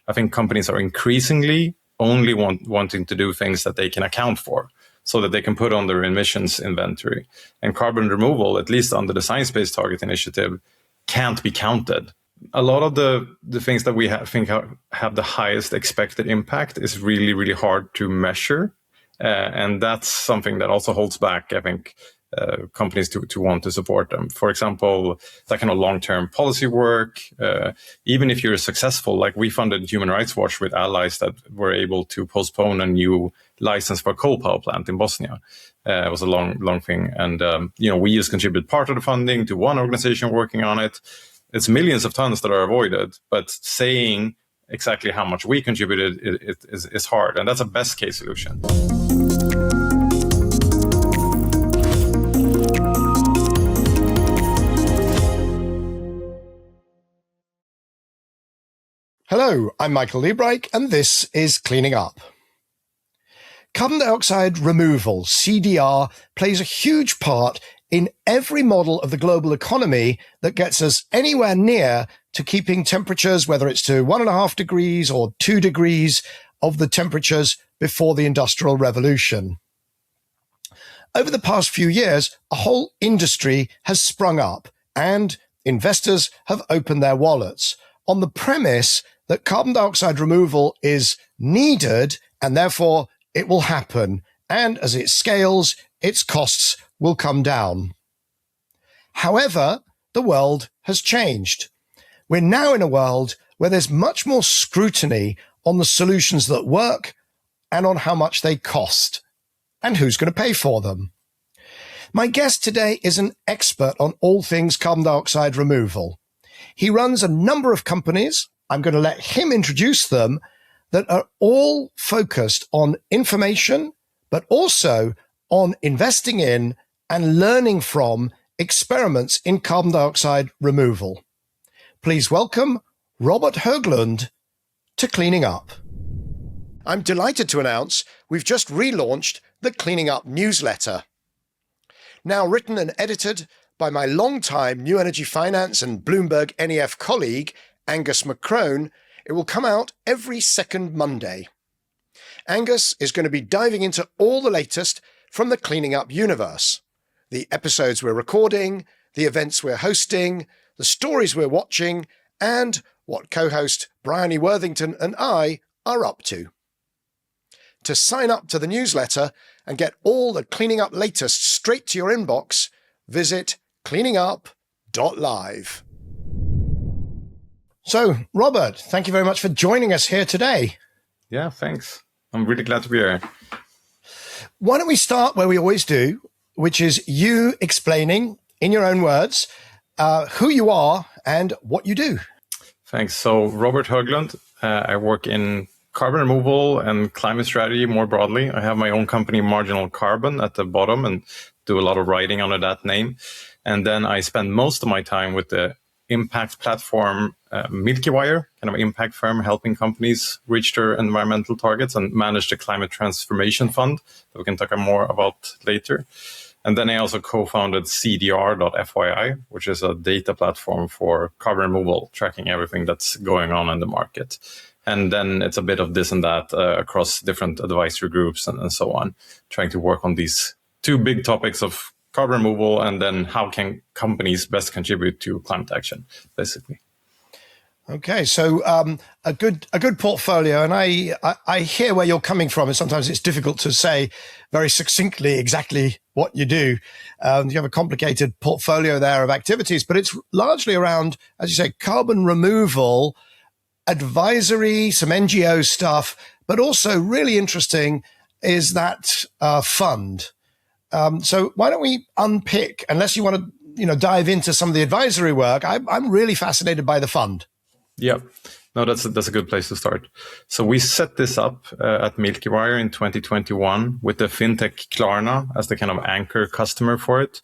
I think companies are increasingly only wanting to do things that they can account for, so that they can put on their emissions inventory. And carbon removal, at least under the Science-Based Target Initiative, can't be counted. A lot of the things that we think have the highest expected impact is really, really hard to measure. And that's something that also holds back, I think, companies to want to support them. For example, that kind of long-term policy work, even if you're successful, like we funded Human Rights Watch with allies that were able to postpone a new license for a coal power plant in Bosnia. It was a long thing. And, we just contribute part of the funding to one organization working on it. It's millions of tons that are avoided, but saying exactly how much we contributed is hard. And that's a best case solution. Hello, I'm Michael Liebreich, and this is Cleaning Up. Carbon dioxide removal, CDR, plays a huge part in every model of the global economy that gets us anywhere near to keeping temperatures, whether it's to 1.5 degrees or 2 degrees of the temperatures before the Industrial Revolution. Over the past few years, a whole industry has sprung up and investors have opened their wallets on the premise that carbon dioxide removal is needed and therefore it will happen. And as it scales, its costs will come down. However, the world has changed. We're now in a world where there's much more scrutiny on the solutions that work and on how much they cost and who's going to pay for them. My guest today is an expert on all things carbon dioxide removal. He runs a number of companies. I'm going to let him introduce them, that are all focused on information, but also on investing in and learning from experiments in carbon dioxide removal. Please welcome Robert Höglund to Cleaning Up. I'm delighted to announce we've just relaunched the Cleaning Up newsletter. Now written and edited by my longtime New Energy Finance and Bloomberg NEF colleague, Angus McCrone, it will come out every second Monday. Angus is going to be diving into all the latest from the Cleaning Up universe. The episodes we're recording, the events we're hosting, the stories we're watching, and what co-host Bryony Worthington and I are up to. To sign up to the newsletter and get all the Cleaning Up latest straight to your inbox, visit cleaningup.live. So, Robert, thank you very much for joining us here today. Yeah, thanks. I'm really glad to be here. Why don't we start where we always do, which is you explaining in your own words who you are and what you do. Thanks. So, Robert Höglund, I work in carbon removal and climate strategy more broadly. I have my own company, Marginal Carbon, at the bottom and do a lot of writing under that name. And then I spend most of my time with the impact platform MilkyWire, kind of impact firm helping companies reach their environmental targets and manage the climate transformation fund that we can talk more about later. And then I also co-founded CDR.fyi, which is a data platform for carbon removal, tracking everything that's going on in the market. And then it's a bit of this and that across different advisory groups and so on, trying to work on these two big topics of carbon removal and then how can companies best contribute to climate action, basically. Okay, so a good portfolio, and I hear where you're coming from, and sometimes it's difficult to say very succinctly exactly what you do. You have a complicated portfolio there of activities, but it's largely around, as you say, carbon removal, advisory, some NGO stuff, but also really interesting is that fund. So why don't we unpick, unless you want to dive into some of the advisory work, I'm really fascinated by the fund. Yeah, no, that's a good place to start. So we set this up at MilkyWire in 2021 with the fintech Klarna as the kind of anchor customer for it.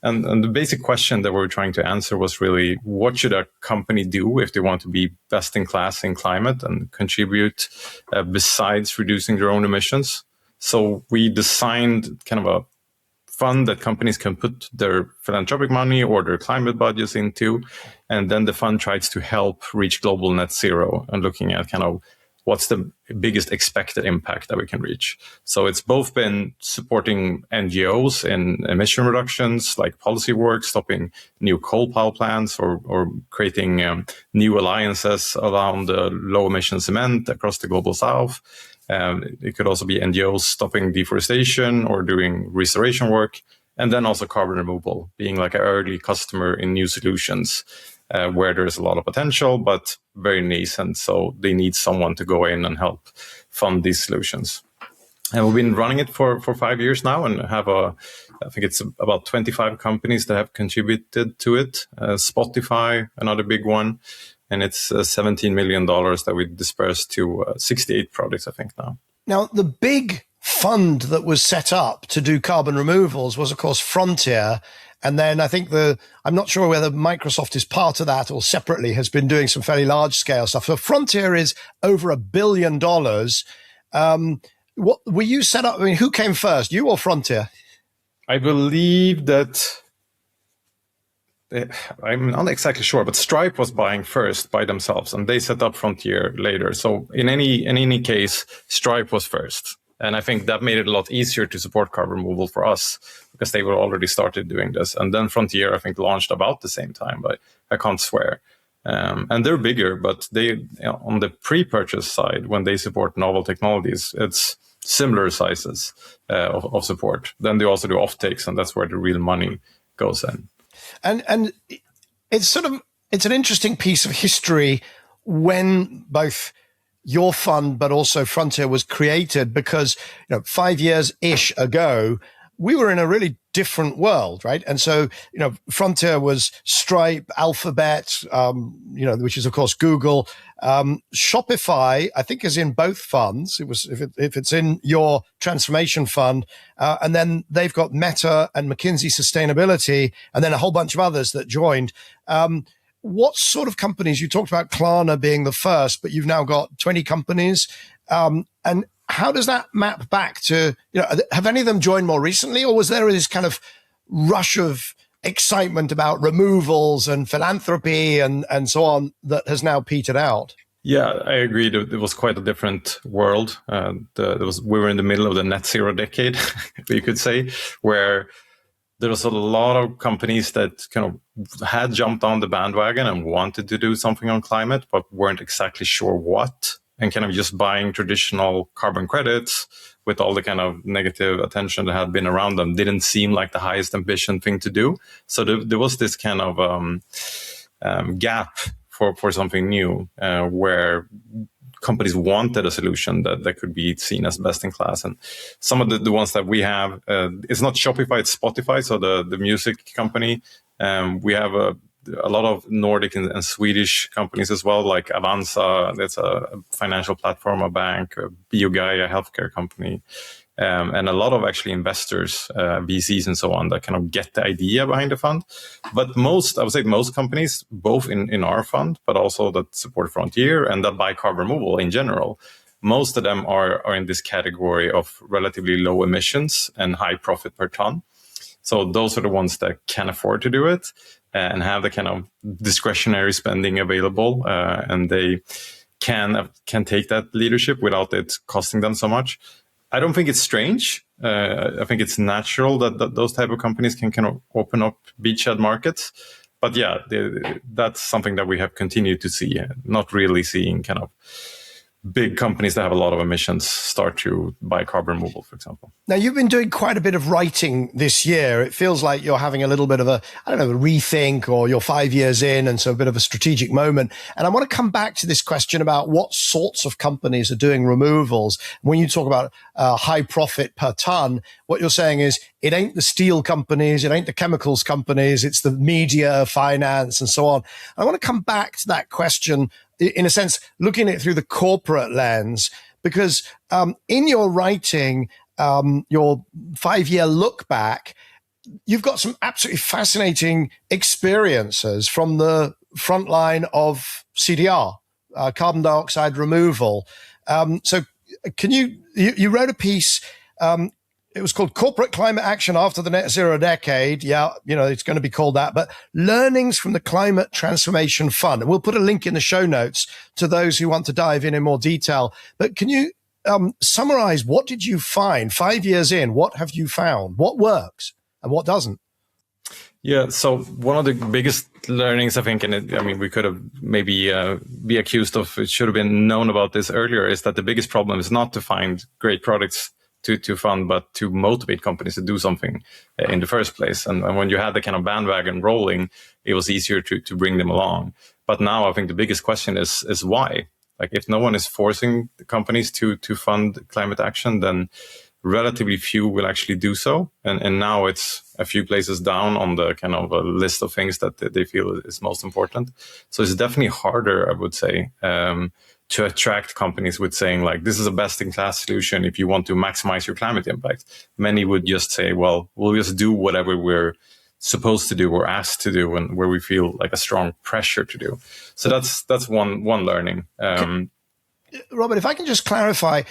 And the basic question that we were trying to answer was really, what should a company do if they want to be best in class in climate and contribute besides reducing their own emissions? So we designed kind of a fund that companies can put their philanthropic money or their climate budgets into. And then the fund tries to help reach global net zero and looking at kind of what's the biggest expected impact that we can reach. So it's both been supporting NGOs in emission reductions, like policy work, stopping new coal power plants or creating new alliances around low emission cement across the global south. It could also be NGOs stopping deforestation or doing restoration work. And then also carbon removal, being like an early customer in new solutions. Where there's a lot of potential, but very nascent. So they need someone to go in and help fund these solutions. And we've been running it for 5 years now and have I think it's about 25 companies that have contributed to it. Spotify, another big one. And it's $17 million that we dispersed to 68 projects, I think now. Now, the big fund that was set up to do carbon removals was, of course, Frontier. And then I think I'm not sure whether Microsoft is part of that or separately has been doing some fairly large scale stuff. So Frontier is over $1 billion. What were you set up? I mean, who came first, you or Frontier? I believe that I'm not exactly sure, but Stripe was buying first by themselves and they set up Frontier later. So in any case, Stripe was first. And I think that made it a lot easier to support carbon removal for us because they were already started doing this. And then Frontier, I think, launched about the same time, but I can't swear. And they're bigger, but they on the pre-purchase side, when they support novel technologies, it's similar sizes of support. Then they also do offtakes, and that's where the real money goes in. And it's an interesting piece of history when both your fund, but also Frontier was created because, 5 years-ish ago, we were in a really different world, right? And so, Frontier was Stripe, Alphabet, which is, of course, Google. Shopify, I think, is in both funds. It was, if it's in your transformation fund, and then they've got Meta and McKinsey Sustainability, and then a whole bunch of others that joined. What sort of companies? You talked about Klarna being the first, but you've now got 20 companies. And how does that map back to, have any of them joined more recently, or was there this kind of rush of excitement about removals and philanthropy and so on that has now petered out? Yeah, I agree. It was quite a different world. We were in the middle of the net zero decade, you could say, where there was a lot of companies that kind of had jumped on the bandwagon and wanted to do something on climate, but weren't exactly sure what, and kind of just buying traditional carbon credits with all the kind of negative attention that had been around them didn't seem like the highest ambition thing to do. So there was this kind of gap for something new where companies wanted a solution that could be seen as best in class. And some of the ones that we have, it's not Shopify, it's Spotify, so the music company. We have a lot of Nordic and Swedish companies as well, like Avanza, that's a financial platform, a bank, biochar, a healthcare company, and a lot of actually investors, VCs and so on, that kind of get the idea behind the fund. But I would say most companies, both in our fund, but also that support Frontier and that buy carbon removal in general, most of them are in this category of relatively low emissions and high profit per ton. So those are the ones that can afford to do it and have the kind of discretionary spending available, and they can take that leadership without it costing them so much. I don't think it's strange. I think it's natural that those type of companies can kind of open up beachhead markets. But yeah, that's something that we have continued to see, not really seeing kind of big companies that have a lot of emissions start to buy carbon removal, for example. Now, you've been doing quite a bit of writing this year. It feels like you're having a little bit of a rethink, or you're 5 years in, and so a bit of a strategic moment. And I want to come back to this question about what sorts of companies are doing removals. When you talk about high profit per ton, what you're saying is it ain't the steel companies, it ain't the chemicals companies, it's the media, finance, and so on. I want to come back to that question, in a sense, looking at it through the corporate lens, because in your writing, your 5-year look back, you've got some absolutely fascinating experiences from the front line of CDR, carbon dioxide removal. So can you wrote a piece it was called Corporate Climate Action After the Net Zero Decade. Yeah, it's going to be called that. But Learnings from the Climate Transformation Fund. And we'll put a link in the show notes to those who want to dive in more detail. But can you summarize, what did you find 5 years in? What have you found? What works and what doesn't? Yeah, so one of the biggest learnings, I think, we could have maybe be accused of, it should have been known about this earlier, is that the biggest problem is not to find great products to fund, but to motivate companies to do something in the first place. And when you had the kind of bandwagon rolling, it was easier to bring them along. But now I think the biggest question is why? Like, if no one is forcing the companies to fund climate action, then relatively few will actually do so. And now it's a few places down on the kind of a list of things that they feel is most important. So it's definitely harder, I would say, to attract companies with saying, like, this is a best-in-class solution if you want to maximize your climate impact. Many would just say, well, we'll just do whatever we're supposed to do or asked to do, and where we feel like a strong pressure to do. So that's one learning. Robert, if I can just clarify,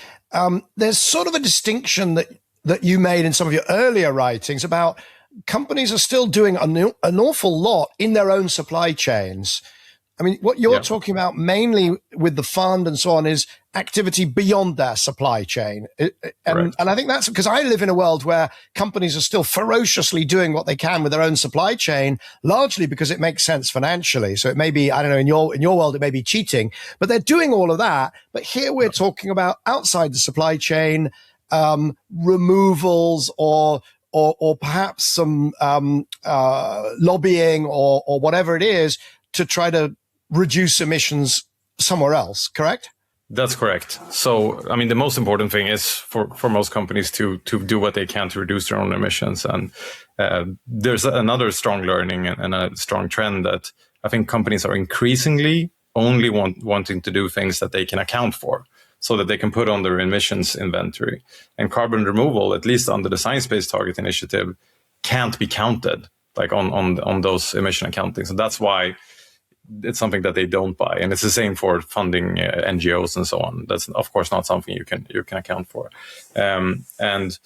there's sort of a distinction that you made in some of your earlier writings about companies are still doing an awful lot in their own supply chains. I mean, what you're talking about mainly with the fund and so on is activity beyond their supply chain. And I think that's because I live in a world where companies are still ferociously doing what they can with their own supply chain, largely because it makes sense financially. So it may be, I don't know, in your world, it may be cheating, but they're doing all of that. But here we're talking about outside the supply chain, removals or perhaps some lobbying or whatever it is to try to reduce emissions somewhere else, correct? That's correct. So, I mean, the most important thing is for most companies to do what they can to reduce their own emissions. And there's another strong learning and a strong trend that I think companies are increasingly only wanting to do things that they can account for, so that they can put on their emissions inventory. And carbon removal, at least under the Science Based Target Initiative, can't be counted like on those emission accounting. So that's why it's something that they don't buy, and it's the same for funding NGOs and so on. That's of course not something you can account for, and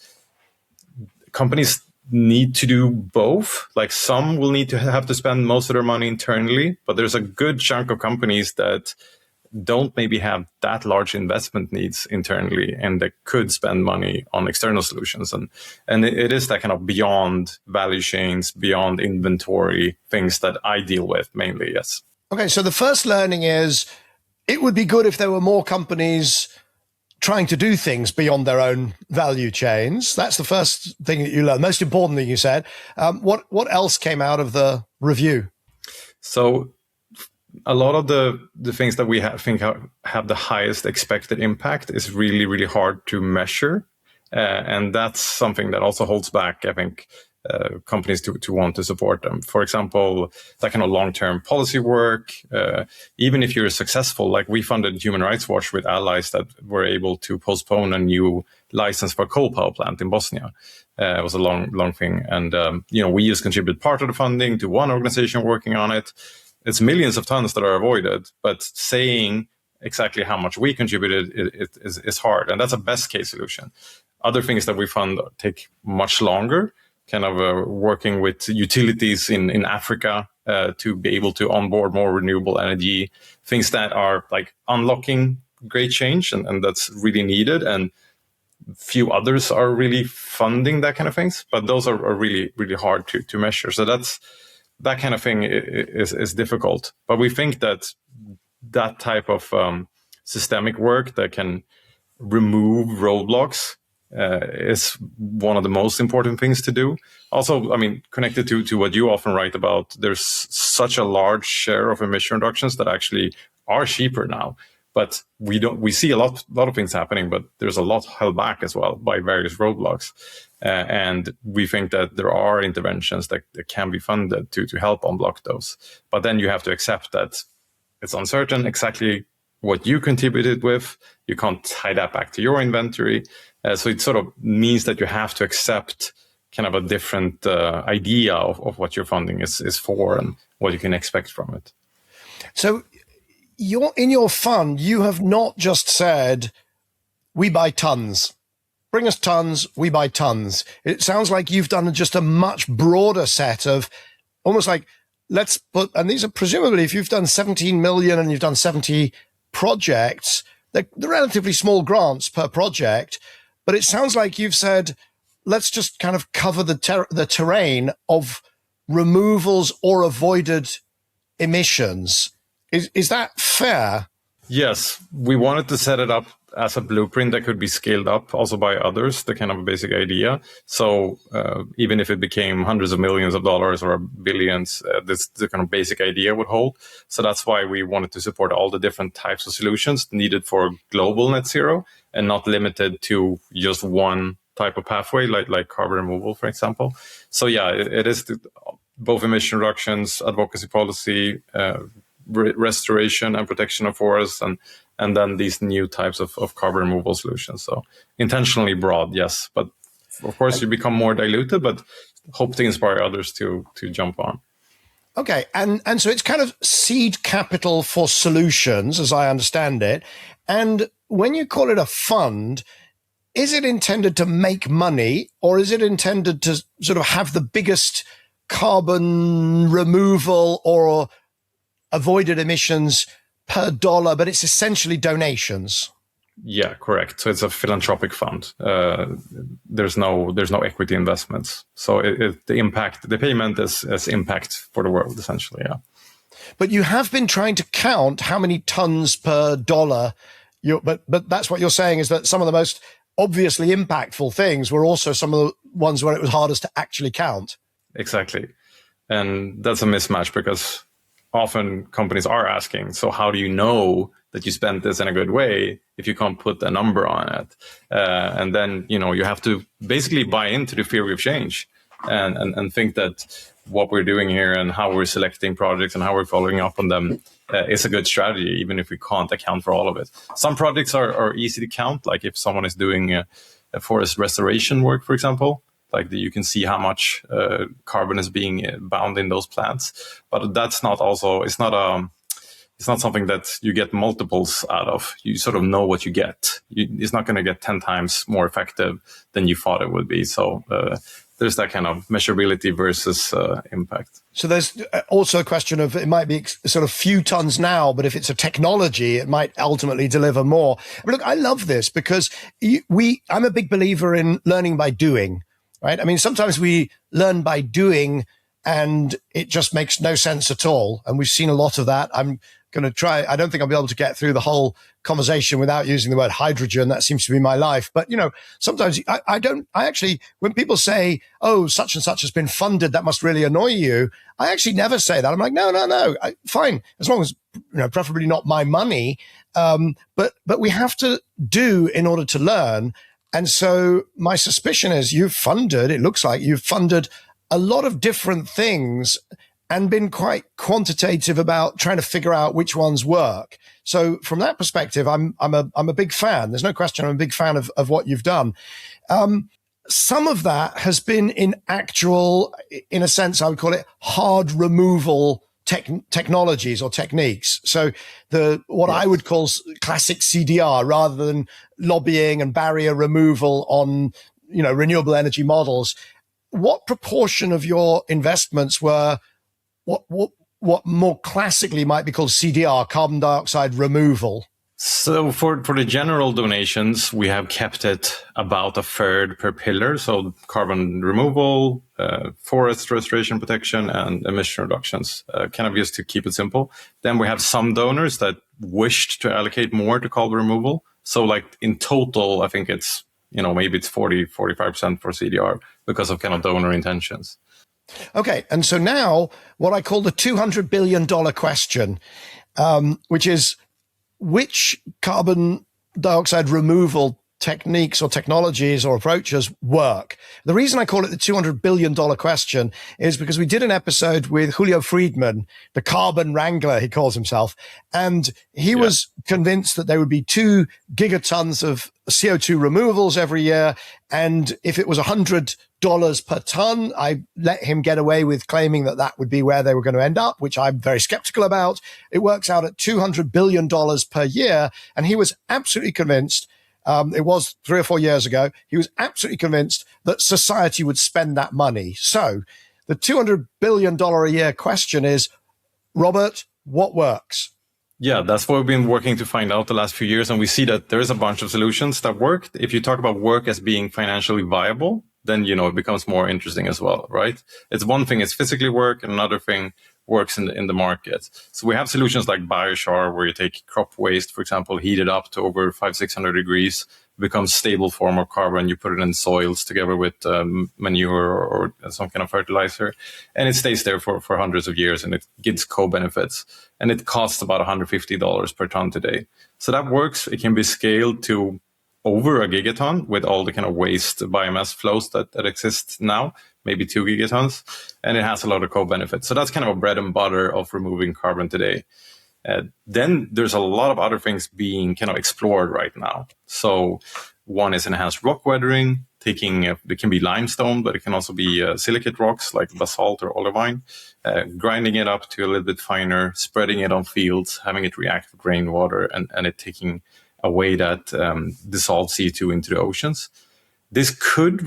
companies need to do both. Like, some will need to have to spend most of their money internally, but there's a good chunk of companies that don't maybe have that large investment needs internally, and that could spend money on external solutions. And it is that kind of beyond value chains, beyond inventory things that I deal with mainly, yes. Okay, so the first learning is it would be good if there were more companies trying to do things beyond their own value chains. That's the first thing that you learned. Most important thing you said. What else came out of the review? So a lot of the things that we think have the highest expected impact is really, really hard to measure. And that's something that also holds back, I think, companies to want to support them. For example, that kind of long-term policy work, even if you're successful, like we funded Human Rights Watch with allies that were able to postpone a new license for a coal power plant in Bosnia. It was a long thing. And, we just contributed part of the funding to one organization working on it. It's millions of tons that are avoided, but saying exactly how much we contributed is hard. And that's a best case solution. Other things that we fund take much longer, kind of working with utilities in Africa to be able to onboard more renewable energy, things that are like unlocking great change, and that's really needed. And few others are really funding that kind of things, but those are really, really hard to measure. So that kind of thing is difficult. But we think that type of systemic work that can remove roadblocks is one of the most important things to do. Also, I mean, connected to what you often write about, there's such a large share of emission reductions that actually are cheaper now. But we see a lot of things happening, but there's a lot held back as well by various roadblocks. And we think that there are interventions that can be funded to help unblock those. But then you have to accept that it's uncertain exactly what you contributed with. You can't tie that back to your inventory. So it sort of means that you have to accept kind of a different idea of what your funding is for and what you can expect from it. So in your fund, you have not just said, we buy tons. bring us tons, we buy tons. It sounds like you've done just a much broader set of almost like, let's put, and these are presumably, if you've done 17 million and you've done 70 projects, they're relatively small grants per project, but it sounds like you've said, let's just kind of cover the terrain of removals or avoided emissions. Is that fair? Yes, we wanted to set it up as a blueprint that could be scaled up also by others, the kind of basic idea. So even if it became hundreds of millions of dollars or billions, the kind of basic idea would hold. So that's why we wanted to support all the different types of solutions needed for global net zero and not limited to just one type of pathway, like carbon removal, for example. So yeah, it is both emission reductions, advocacy policy, restoration and protection of forests, and then these new types of carbon removal solutions. So intentionally broad, yes. But of course, you become more diluted, but hope to inspire others to jump on. Okay. And so it's kind of seed capital for solutions, as I understand it. And when you call it a fund, is it intended to make money, or is it intended to sort of have the biggest carbon removal or avoided emissions per dollar, but it's essentially donations? Yeah, correct. So it's a philanthropic fund. There's no equity investments. So the payment is impact for the world, essentially. Yeah. But you have been trying to count how many tons per dollar. But that's what you're saying, is that some of the most obviously impactful things were also some of the ones where it was hardest to actually count. Exactly. And that's a mismatch, because often companies are asking, so how do you know that you spent this in a good way if you can't put a number on it? And then, you have to basically buy into the theory of change and think that what we're doing here and how we're selecting projects and how we're following up on them is a good strategy, even if we can't account for all of it. Some projects are easy to count, like if someone is doing a forest restoration work, for example, like you can see how much carbon is being bound in those plants. But that's not also, it's not something that you get multiples out of. You sort of know what you get. It's not going to get 10 times more effective than you thought it would be. So there's that kind of measurability versus impact. So there's also a question of, it might be sort of few tons now, but if it's a technology, it might ultimately deliver more. But look, I love this because I'm a big believer in learning by doing. Right? I mean, sometimes we learn by doing and it just makes no sense at all. And we've seen a lot of that. I'm going to try. I don't think I'll be able to get through the whole conversation without using the word hydrogen. That seems to be my life. But, sometimes I actually, when people say, oh, such and such has been funded, that must really annoy you. I actually never say that. I'm like, no, fine. As long as, preferably not my money. But we have to do in order to learn. And so my suspicion is it looks like you've funded a lot of different things and been quite quantitative about trying to figure out which ones work. So from that perspective, I'm a big fan. There's no question. I'm a big fan of what you've done. Some of that has been in a sense, I would call it hard removal technologies or techniques. So I would call classic CDR, rather than lobbying and barrier removal on, renewable energy models. What proportion of your investments were what more classically might be called CDR, carbon dioxide removal? So for the general donations, we have kept it about a third per pillar. So carbon removal, forest restoration protection, and emission reductions, kind of just to keep it simple. Then we have some donors that wished to allocate more to carbon removal. So like in total, I think it's, maybe it's 40-45% for CDR because of kind of donor intentions. Okay. And so now what I call the $200 billion question, which is, which carbon dioxide removal techniques or technologies or approaches work? The reason I call it the $200 billion question is because we did an episode with Julio Friedman, the carbon wrangler, he calls himself, and he was convinced that there would be 2 gigatons of CO2 removals every year. And if it was $100 per ton, I let him get away with claiming that would be where they were going to end up, which I'm very skeptical about. It works out at $200 billion per year. And he was absolutely convinced it was 3 or 4 years ago. He was absolutely convinced that society would spend that money. So the $200 billion a year question is, Robert, what works? Yeah, that's what we've been working to find out the last few years. And we see that there is a bunch of solutions that work. If you talk about work as being financially viable, then, it becomes more interesting as well, right? It's one thing is physically work, and another thing works in the market. So we have solutions like biochar, where you take crop waste, for example, heat it up to over 500-600 degrees, becomes stable form of carbon. You put it in soils together with manure or some kind of fertilizer, and it stays there for hundreds of years, and it gives co-benefits. And it costs about $150 per ton today. So that works. It can be scaled to over a gigaton with all the kind of waste biomass flows that exist now, maybe 2 gigatons, and it has a lot of co-benefits. So that's kind of a bread and butter of removing carbon today. Then there's a lot of other things being kind of explored right now. So one is enhanced rock weathering, it can be limestone, but it can also be silicate rocks like basalt or olivine, grinding it up to a little bit finer, spreading it on fields, having it react with rainwater, and it taking away that dissolved CO2 into the oceans. This could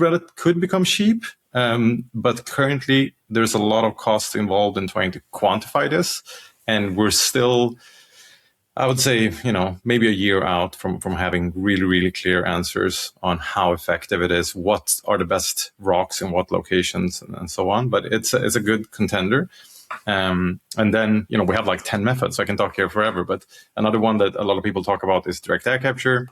become cheap, but currently there's a lot of cost involved in trying to quantify this. And we're still, I would say, maybe a year out from having really, really clear answers on how effective it is, what are the best rocks in what locations, and so on. But it's a good contender. And then, we have like 10 methods. So I can talk here forever. But another one that a lot of people talk about is direct air capture,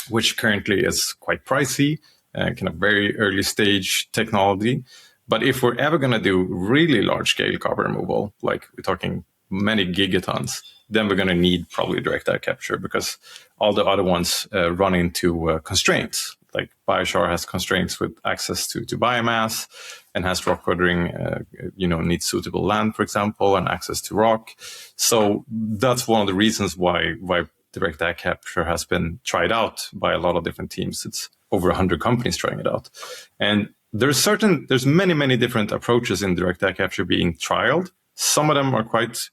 which currently is quite pricey, kind of very early stage technology. But if we're ever going to do really large scale carbon removal, like we're talking many gigatons, then we're going to need probably direct air capture, because all the other ones run into constraints. Like biochar has constraints with access to biomass, and has rock weathering, needs suitable land, for example, and access to rock. So that's one of the reasons why direct air capture has been tried out by a lot of different teams. It's over 100 companies trying it out. And there's many, many different approaches in direct air capture being trialed. Some of them are quite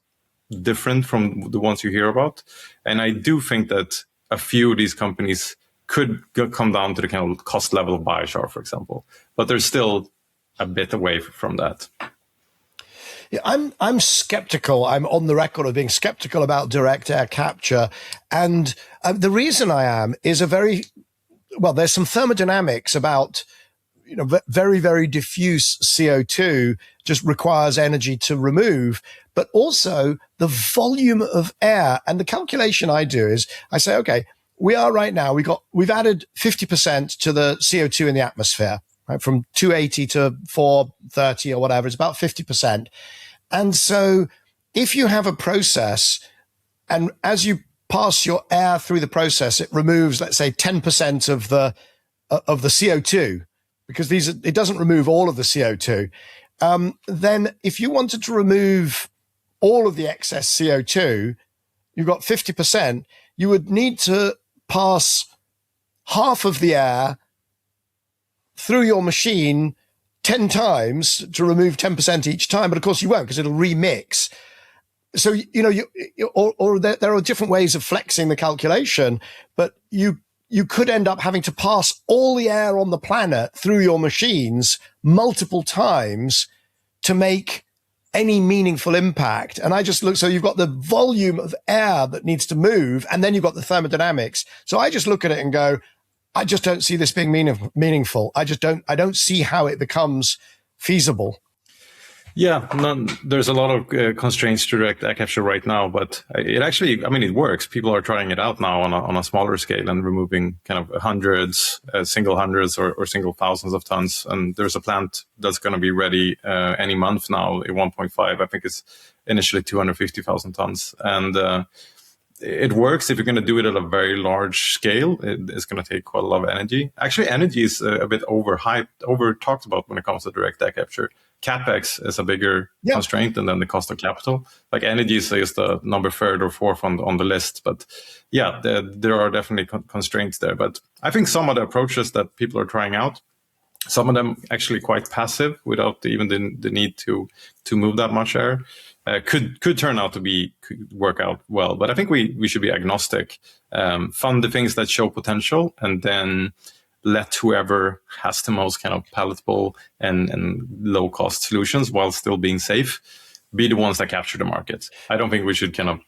different from the ones you hear about. And I do think that a few of these companies could come down to the kind of cost level of biochar, for example. But they're still a bit away from that. Yeah, I'm skeptical. I'm on the record of being skeptical about direct air capture. And the reason I am is there's some thermodynamics about, very, very diffuse CO2 just requires energy to remove, but also the volume of air. And the calculation I do is I say, okay, we are right now, we've added 50% to the CO2 in the atmosphere, right? From 280 to 430 or whatever, it's about 50%. And so if you have a process, and as you pass your air through the process, it removes, let's say, 10% of the CO2, because it doesn't remove all of the CO2. Then if you wanted to remove all of the excess CO2, you've got 50%, you would need to pass half of the air through your machine 10 times to remove 10% each time. But of course you won't, because it'll remix. So, there are different ways of flexing the calculation, but you could end up having to pass all the air on the planet through your machines multiple times to make any meaningful impact. And I just look, so you've got the volume of air that needs to move, and then you've got the thermodynamics. So I just look at it and go, I just don't see this being meaningful. I don't see how it becomes feasible. Yeah, there's a lot of constraints to direct air capture right now, but it actually, it works. People are trying it out now on a smaller scale and removing kind of hundreds, single hundreds or single thousands of tons. And there's a plant that's going to be ready any month now, 1.5, I think it's initially 250,000 tons. And it works if you're going to do it at a very large scale. It's going to take quite a lot of energy. Actually, energy is a bit over talked about when it comes to direct air capture. CapEx is a bigger constraint, and then the cost of capital. Like energy is the number third or fourth on the list. But yeah, there are definitely constraints there. But I think some of the approaches that people are trying out, some of them actually quite passive without even the need to move that much air. could turn out to could work out well. But I think we should be agnostic, fund the things that show potential, and then let whoever has the most kind of palatable and low cost solutions while still being safe be the ones that capture the market. I don't think we should kind of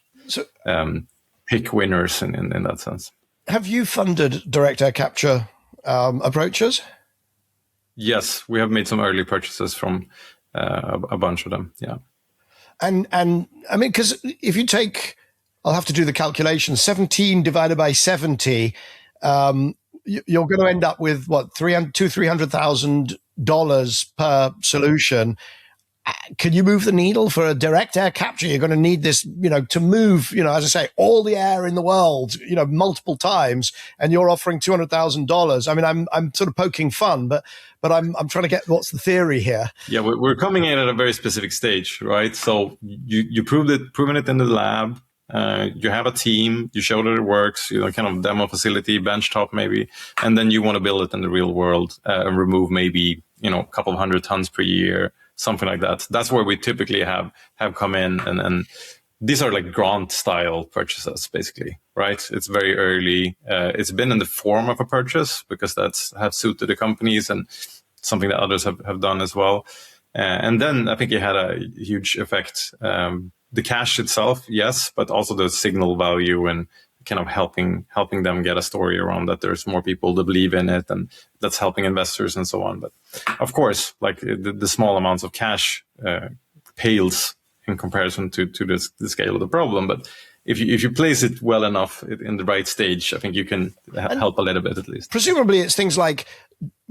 pick winners in that sense. Have you funded direct air capture approaches? Yes, we have made some early purchases from a bunch of them. Yeah. And I mean, because if you take, I'll have to do the calculation, 17 divided by 70, you're going to end up with what, $300,000 per solution. Can you move the needle for a direct air capture? You're going to need this, to move, as I say, all the air in the world, multiple times, and you're offering $200,000. I mean, I'm sort of poking fun, but I'm trying to get what's the theory here. Yeah, we're coming in at a very specific stage, right? So you proven it in the lab. You have a team, you show that it works, kind of demo facility, benchtop maybe, and then you want to build it in the real world and remove maybe, a couple of 100 tons per year, something like that. That's where we typically have come in, and these are like grant style purchases, basically, right? It's very early. It's been in the form of a purchase because have suited the companies and something that others have done as well. And then I think it had a huge effect. The cash itself, yes, but also the signal value and kind of helping them get a story around that there's more people that believe in it, and that's helping investors and so on. But of course, like the small amounts of cash pales in comparison to the scale of the problem. But if you place it well enough in the right stage, I think you can help a little bit at least. Presumably it's things like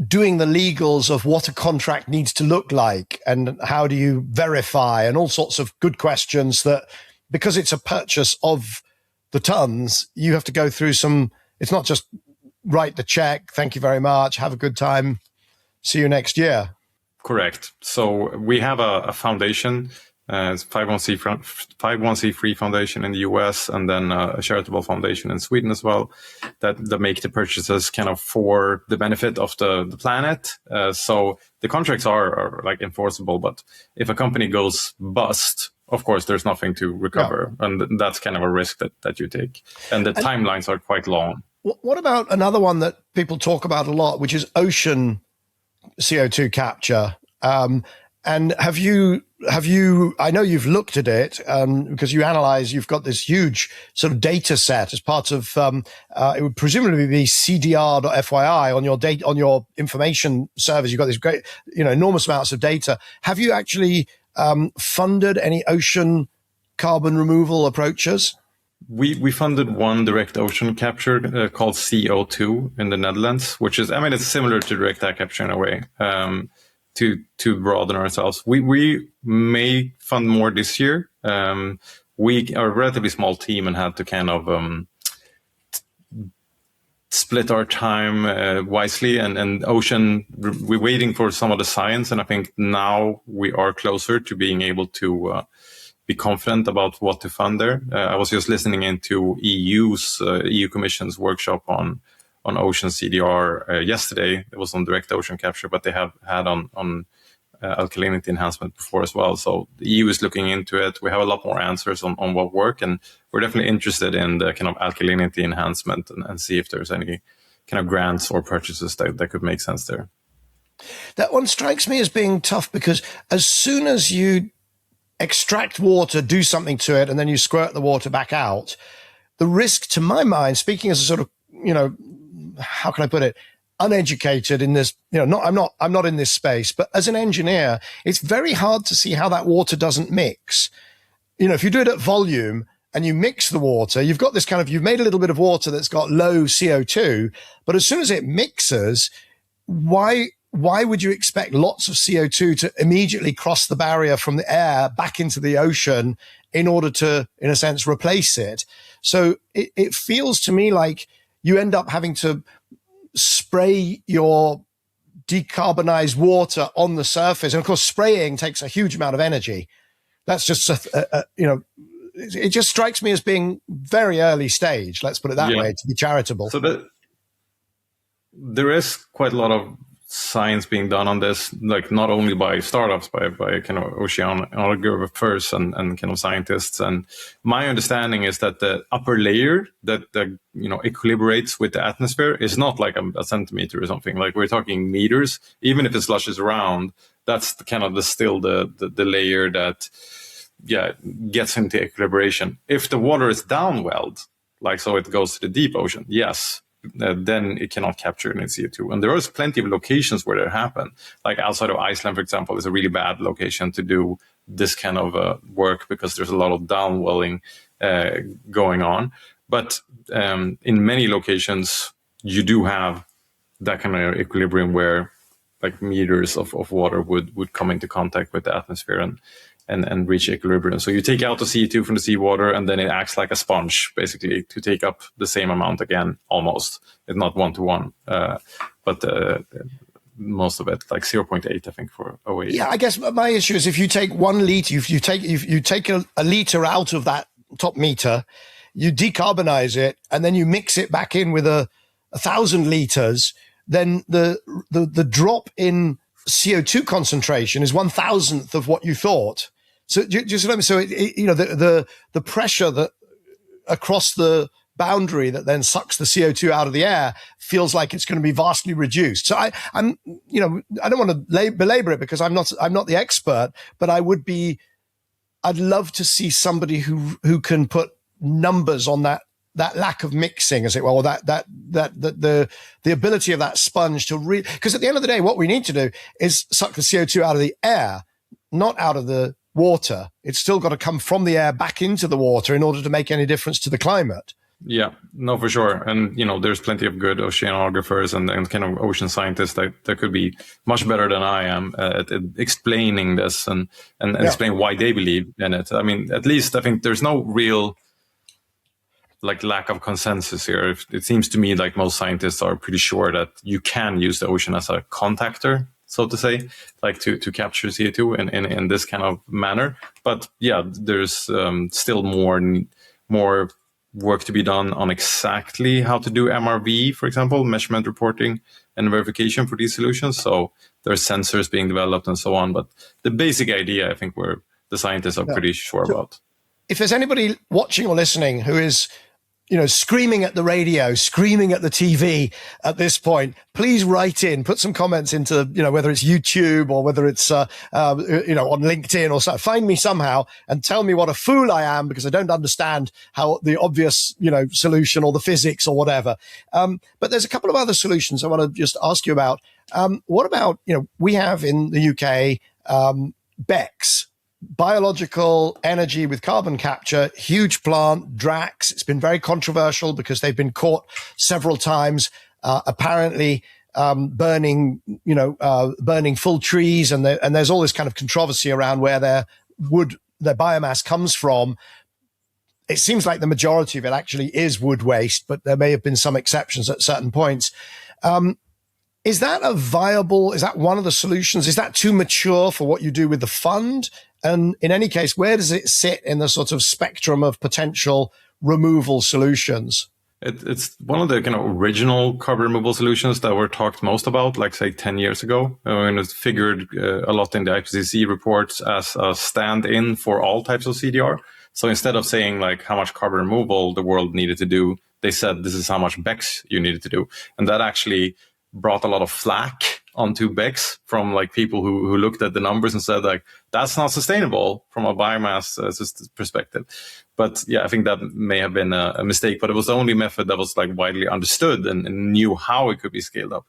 doing the legals of what a contract needs to look like and how do you verify, and all sorts of good questions that, because it's a purchase of the tons, you have to go through it's not just write the check, thank you very much, have a good time, see you next year. Correct. So we have a foundation, it's 501c3 foundation in the US, and then a charitable foundation in Sweden as well, that make the purchases kind of for the benefit of the planet. So the contracts are like enforceable, but if a company goes bust, of course, there's nothing to recover. Yeah. And that's kind of a risk that you take. And the timelines are quite long. What about another one that people talk about a lot, which is ocean CO2 capture? And have you, I know you've looked at it, because you've got this huge sort of data set as part of, it would presumably be CDR.fyi on your information service. You've got this great, enormous amounts of data. Have you actually funded any ocean carbon removal approaches? We funded one direct ocean capture called CO2 in the Netherlands, which is, it's similar to direct air capture in a way. To broaden ourselves. We may fund more this year. We are a relatively small team and had to kind of split our time wisely. And ocean, we're waiting for some of the science. And I think now we are closer to being able to be confident about what to fund there. I was just listening into EU Commission's workshop on ocean CDR yesterday. It was on direct ocean capture, but they have had on alkalinity enhancement before as well. So the EU is looking into it. We have a lot more answers on what work, and we're definitely interested in the kind of alkalinity enhancement and see if there's any kind of grants or purchases that could make sense there. That one strikes me as being tough, because as soon as you extract water, do something to it, and then you squirt the water back out, the risk, to my mind, speaking as a sort of, how can I put it, uneducated in this, I'm not in this space, but as an engineer, it's very hard to see how that water doesn't mix. If you do it at volume and you mix the water, you've got this you've made a little bit of water that's got low CO2, but as soon as it mixes, why would you expect lots of CO2 to immediately cross the barrier from the air back into the ocean in order to, in a sense, replace it? So it feels to me like you end up having to spray your decarbonized water on the surface. And of course, spraying takes a huge amount of energy. That's just, it just strikes me as being very early stage, let's put it that way, to be charitable. So there is quite a lot of science being done on this, like not only by startups, by kind of oceanographers and kind of scientists. And my understanding is that the upper layer that equilibrates with the atmosphere is not like a centimeter or something. Like we're talking meters. Even if it slushes around, that's still the layer that gets into equilibration. If the water is downwelled, like so it goes to the deep ocean, yes, then it cannot capture any CO2. And there is plenty of locations where that happen. Like outside of Iceland, for example, is a really bad location to do this kind of work because there's a lot of downwelling going on. But in many locations, you do have that kind of equilibrium where like meters of water would come into contact with the atmosphere and reach equilibrium. So you take out the CO2 from the seawater, and then it acts like a sponge, basically, to take up the same amount again, almost. It's not 1-to-1, but most of it, like 0.8, I think, for away. Yeah, I guess my issue is if you take 1 liter, if you take a liter out of that top meter, you decarbonize it, and then you mix it back in with 1,000 liters, then the drop in CO2 concentration is 1,000th of what you thought. So just let me. So the pressure that across the boundary that then sucks the CO2 out of the air feels like it's going to be vastly reduced. So I don't want to belabor it because I'm not the expert, but I'd love to see somebody who can put numbers on that lack of mixing, as it were, or the ability of that sponge to because at the end of the day, what we need to do is suck the CO2 out of the air, not out of the water. It's still got to come from the air back into the water in order to make any difference to the climate. Yeah, no, for sure. And, there's plenty of good oceanographers and kind of ocean scientists that could be much better than I am at explaining this and explain why they believe in it. I mean, at least I think there's no real lack of consensus here. It seems to me like most scientists are pretty sure that you can use the ocean as a contactor, so to say, like to capture CO2 in this kind of manner. But yeah, there's still more work to be done on exactly how to do MRV, for example, measurement, reporting, and verification for these solutions. So there's sensors being developed and so on. But the basic idea, I think, the scientists are pretty sure about. If there's anybody watching or listening who is screaming at the radio, screaming at the TV at this point, please write in, put some comments into, whether it's YouTube or whether it's, on LinkedIn or so. Find me somehow and tell me what a fool I am because I don't understand how the obvious, solution or the physics or whatever. But there's a couple of other solutions I want to just ask you about. What about, we have in the UK, BECCS, biological energy with carbon capture, huge plant, Drax. It's been very controversial because they've been caught several times, apparently burning full trees, and there's all this kind of controversy around where their biomass comes from. It seems like the majority of it actually is wood waste, but there may have been some exceptions at certain points. Is that one of the solutions? Is that too mature for what you do with the fund? And in any case, where does it sit in the sort of spectrum of potential removal solutions? It's one of the kind of original carbon removal solutions that were talked most about, like say 10 years ago. And it figured a lot in the IPCC reports as a stand-in for all types of CDR. So instead of saying like how much carbon removal the world needed to do, they said this is how much BECCS you needed to do. And that actually brought a lot of flack onto BECCS from like people who looked at the numbers and said like, that's not sustainable from a biomass perspective. But yeah, I think that may have been a mistake, but it was the only method that was like widely understood and knew how it could be scaled up.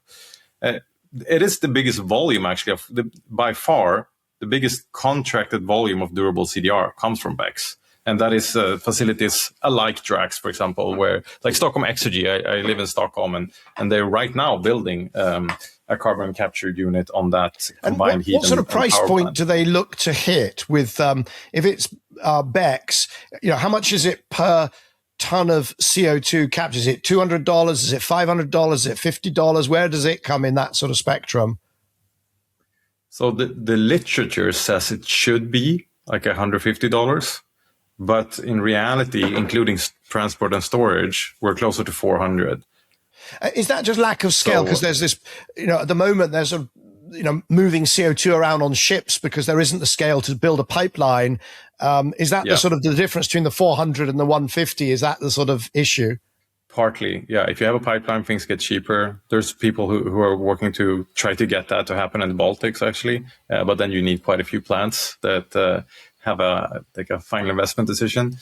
It is the biggest volume actually by far, the biggest contracted volume of durable CDR comes from BECCS. And that is facilities like Drax, for example, where like Stockholm Exergy, I live in Stockholm, and they're right now building a carbon capture unit on that combined heat. What sort of price point do they look to hit with, if it's BECCS, how much is it per ton of CO2 capture? Is it $200? Is it $500? Is it $50? Where does it come in that sort of spectrum? So the literature says it should be like $150. But in reality, including transport and storage, we're closer to 400. Is that just lack of scale? Because there's this, at the moment, there's moving CO2 around on ships because there isn't the scale to build a pipeline. Is that the sort of the difference between the 400 and the 150? Is that the sort of issue? Partly, yeah. If you have a pipeline, things get cheaper. There's people who are working to try to get that to happen in the Baltics, actually. But then you need quite a few plants that have a final investment decision.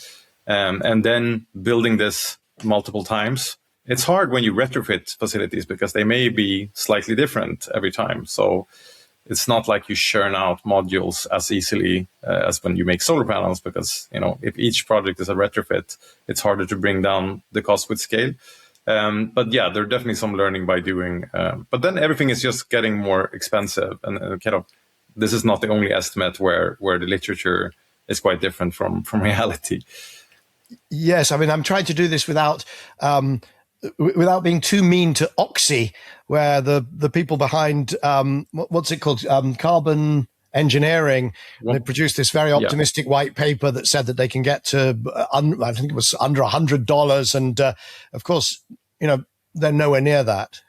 And then building this multiple times. It's hard when you retrofit facilities because they may be slightly different every time. So it's not like you churn out modules as easily as when you make solar panels, because if each project is a retrofit, it's harder to bring down the cost with scale. But yeah, there's definitely some learning by doing. But then everything is just getting more expensive, and this is not the only estimate where the literature is quite different from reality. Yes, I mean, I'm trying to do this without being too mean to Oxy, where the people behind what's it called, carbon engineering, they produced this very optimistic white paper that said that they can get to I think it was under $100, and of course, they're nowhere near that.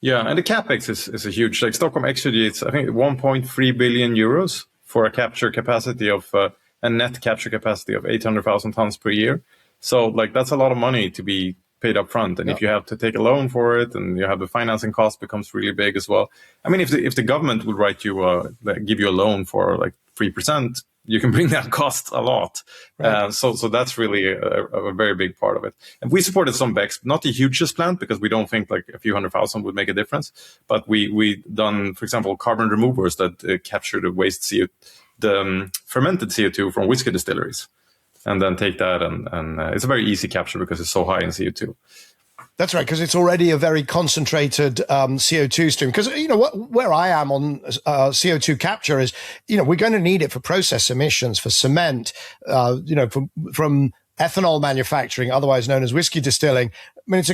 Yeah, and the capex is a huge. Like Stockholm Exergy, it's I think 1.3 billion euros for a capture capacity of a net capture capacity of 800,000 tons per year. So that's a lot of money to be paid up front. And if you have to take a loan for it, and you have the financing cost becomes really big as well. I mean, if the government would write you, give you a loan for 3%, you can bring that cost a lot. Right. So that's really a very big part of it. And we supported some BECCS, not the hugest plant, because we don't think a few 100,000 would make a difference. But we done, for example, carbon removers that capture the waste CO2, the fermented CO2 from whiskey distilleries, and then take that, and it's a very easy capture because it's so high in CO2. That's right, because it's already a very concentrated CO2 stream. Because, where I am on CO2 capture is, we're going to need it for process emissions, for cement, from ethanol manufacturing, otherwise known as whiskey distilling. I mean,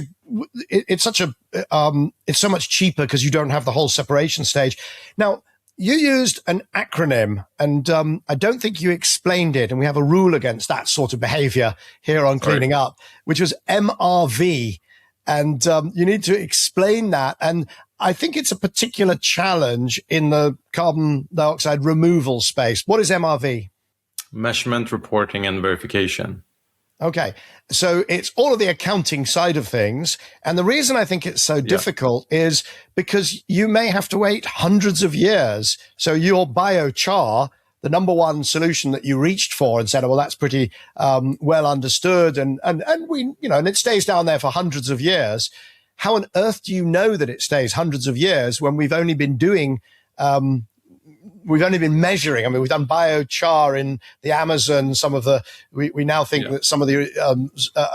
it's so much cheaper because you don't have the whole separation stage. Now, you used an acronym, and I don't think you explained it, and we have a rule against that sort of behavior here on Cleaning Up, which was MRV. And you need to explain that. And I think it's a particular challenge in the carbon dioxide removal space. What is MRV? Measurement, reporting, and verification. Okay. So it's all of the accounting side of things. And the reason I think it's so difficult is because you may have to wait hundreds of years. So your biochar, the number one solution that you reached for and said, well, that's pretty well understood. And we, and it stays down there for hundreds of years. How on earth do you know that it stays hundreds of years when we've only been doing, we've only been measuring? I mean, we've done biochar in the Amazon. We now think that some of the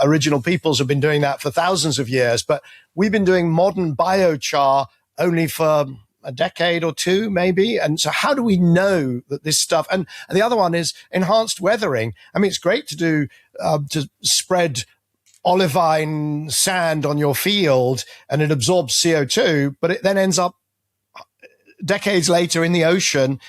original peoples have been doing that for thousands of years, but we've been doing modern biochar only for a decade or two, maybe. And so how do we know that this stuff, and the other one is enhanced weathering. I mean, it's great to do, to spread olivine sand on your field and it absorbs CO2, but it then ends up decades later in the ocean.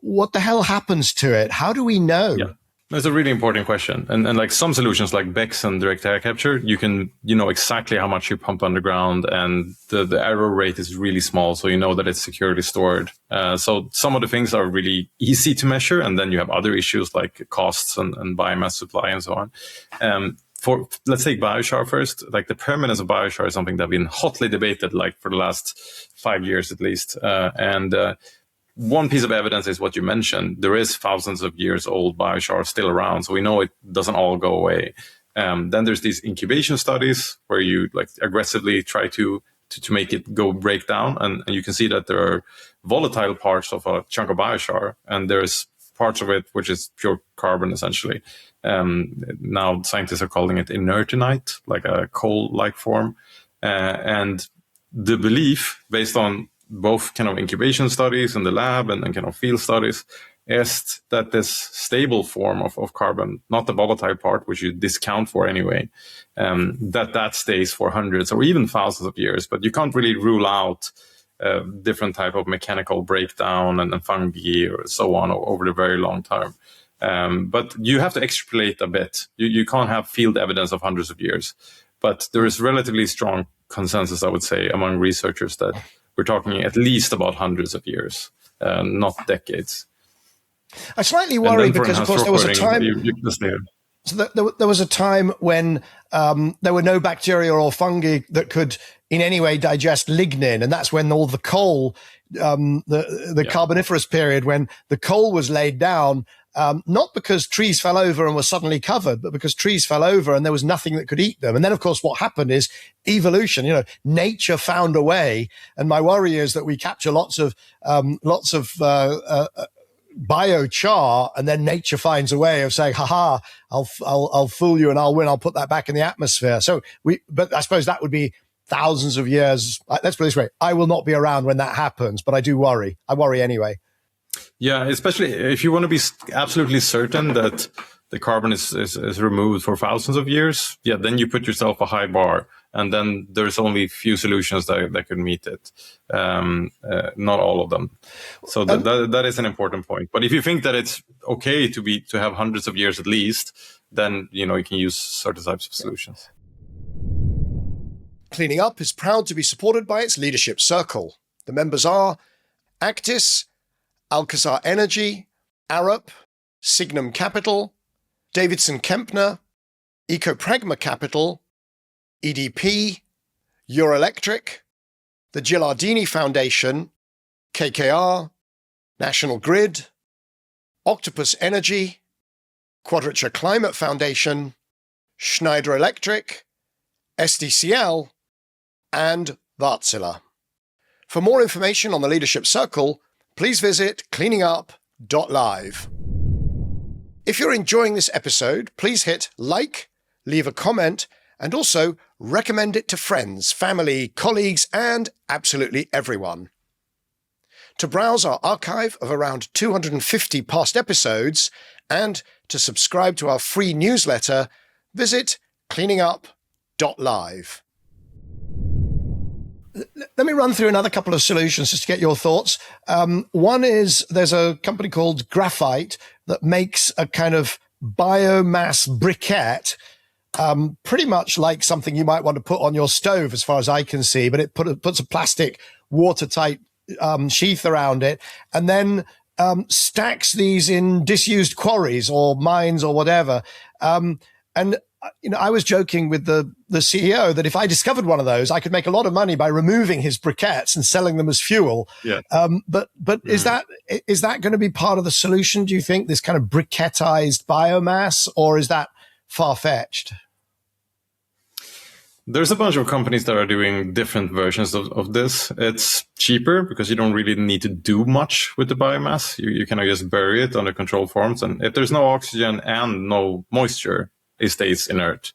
What the hell happens to it? How do we know? Yeah. That's a really important question. And some solutions like BECCS and direct air capture, you can, exactly how much you pump underground, and the error rate is really small. So you know that it's securely stored. So some of the things are really easy to measure. And then you have other issues like costs and biomass supply and so on. For, let's take biochar first. The permanence of biochar is something that's been hotly debated, for the last 5 years at least. One piece of evidence is what you mentioned. There is thousands of years old biochar still around, so we know it doesn't all go away. Then there's these incubation studies where you aggressively try to make it break down, and you can see that there are volatile parts of a chunk of biochar, and there's parts of it which is pure carbon essentially. Now scientists are calling it inertinite, like a coal-like form, and the belief based on both incubation studies in the lab and field studies is that this stable form of carbon, not the volatile part, which you discount for anyway, that stays for hundreds or even thousands of years. But you can't really rule out different type of mechanical breakdown and fungi or so on over the very long term. But you have to extrapolate a bit. You can't have field evidence of hundreds of years. But there is relatively strong consensus, I would say, among researchers that we're talking at least about hundreds of years, not decades. I slightly worry because, of course, there was a time. So there was a time when there were no bacteria or fungi that could in any way digest lignin, and that's when all the coal, the Carboniferous period, when the coal was laid down, not because trees fell over and were suddenly covered, but because trees fell over and there was nothing that could eat them. And then, of course, what happened is evolution. Nature found a way, and my worry is that we capture lots of biochar, and then nature finds a way of saying, "Ha I'll fool you and I'll win. I'll put that back in the atmosphere." But I suppose that would be thousands of years. Let's put it this way: I will not be around when that happens, but I do worry. I worry anyway. Yeah, especially if you want to be absolutely certain that the carbon is removed for thousands of years. Yeah, then you put yourself a high bar, and then there's only few solutions that could meet it. Not all of them. So that is an important point. But if you think that it's okay to have hundreds of years at least, then you can use certain types of solutions. Cleaning Up is proud to be supported by its leadership circle. The members are Actis, Alcazar Energy, Arup, Signum Capital, Davidson Kempner, Ecopragma Capital, EDP, Euroelectric, the Gilardini Foundation, KKR, National Grid, Octopus Energy, Quadrature Climate Foundation, Schneider Electric, SDCL, and Wärtsilä. For more information on the Leadership Circle, please visit cleaningup.live. If you're enjoying this episode, please hit like, leave a comment, and also recommend it to friends, family, colleagues, and absolutely everyone. To browse our archive of around 250 past episodes and to subscribe to our free newsletter, visit cleaningup.live. Let me run through another couple of solutions just to get your thoughts. One is there's a company called Graphite that makes a kind of biomass briquette, pretty much like something you might want to put on your stove as far as I can see, but it puts a plastic watertight sheath around it and then stacks these in disused quarries or mines or whatever. I was joking with the CEO that if I discovered one of those, I could make a lot of money by removing his briquettes and selling them as fuel. Yeah. But is that going to be part of the solution? Do you think this kind of briquettized biomass, or is that far-fetched? There's a bunch of companies that are doing different versions of this. It's cheaper because you don't really need to do much with the biomass. You can just bury it under controlled forms, and if there's no oxygen and no moisture, it stays inert.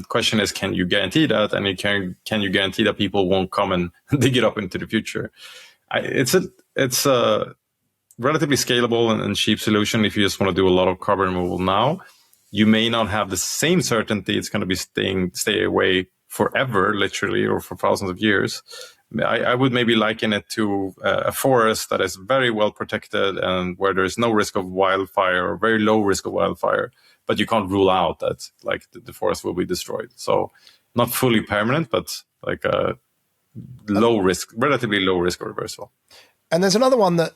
Question is, can you guarantee that? And can you guarantee that people won't come and dig it up into the future? It's a relatively scalable and cheap solution if you just want to do a lot of carbon removal now. You may not have the same certainty it's going to be stay away forever, literally, or for thousands of years. I would maybe liken it to a forest that is very well protected and where there is no risk of wildfire or very low risk of wildfire. But you can't rule out that the forest will be destroyed. So not fully permanent, but like a low risk, relatively low risk of reversal. And there's another one that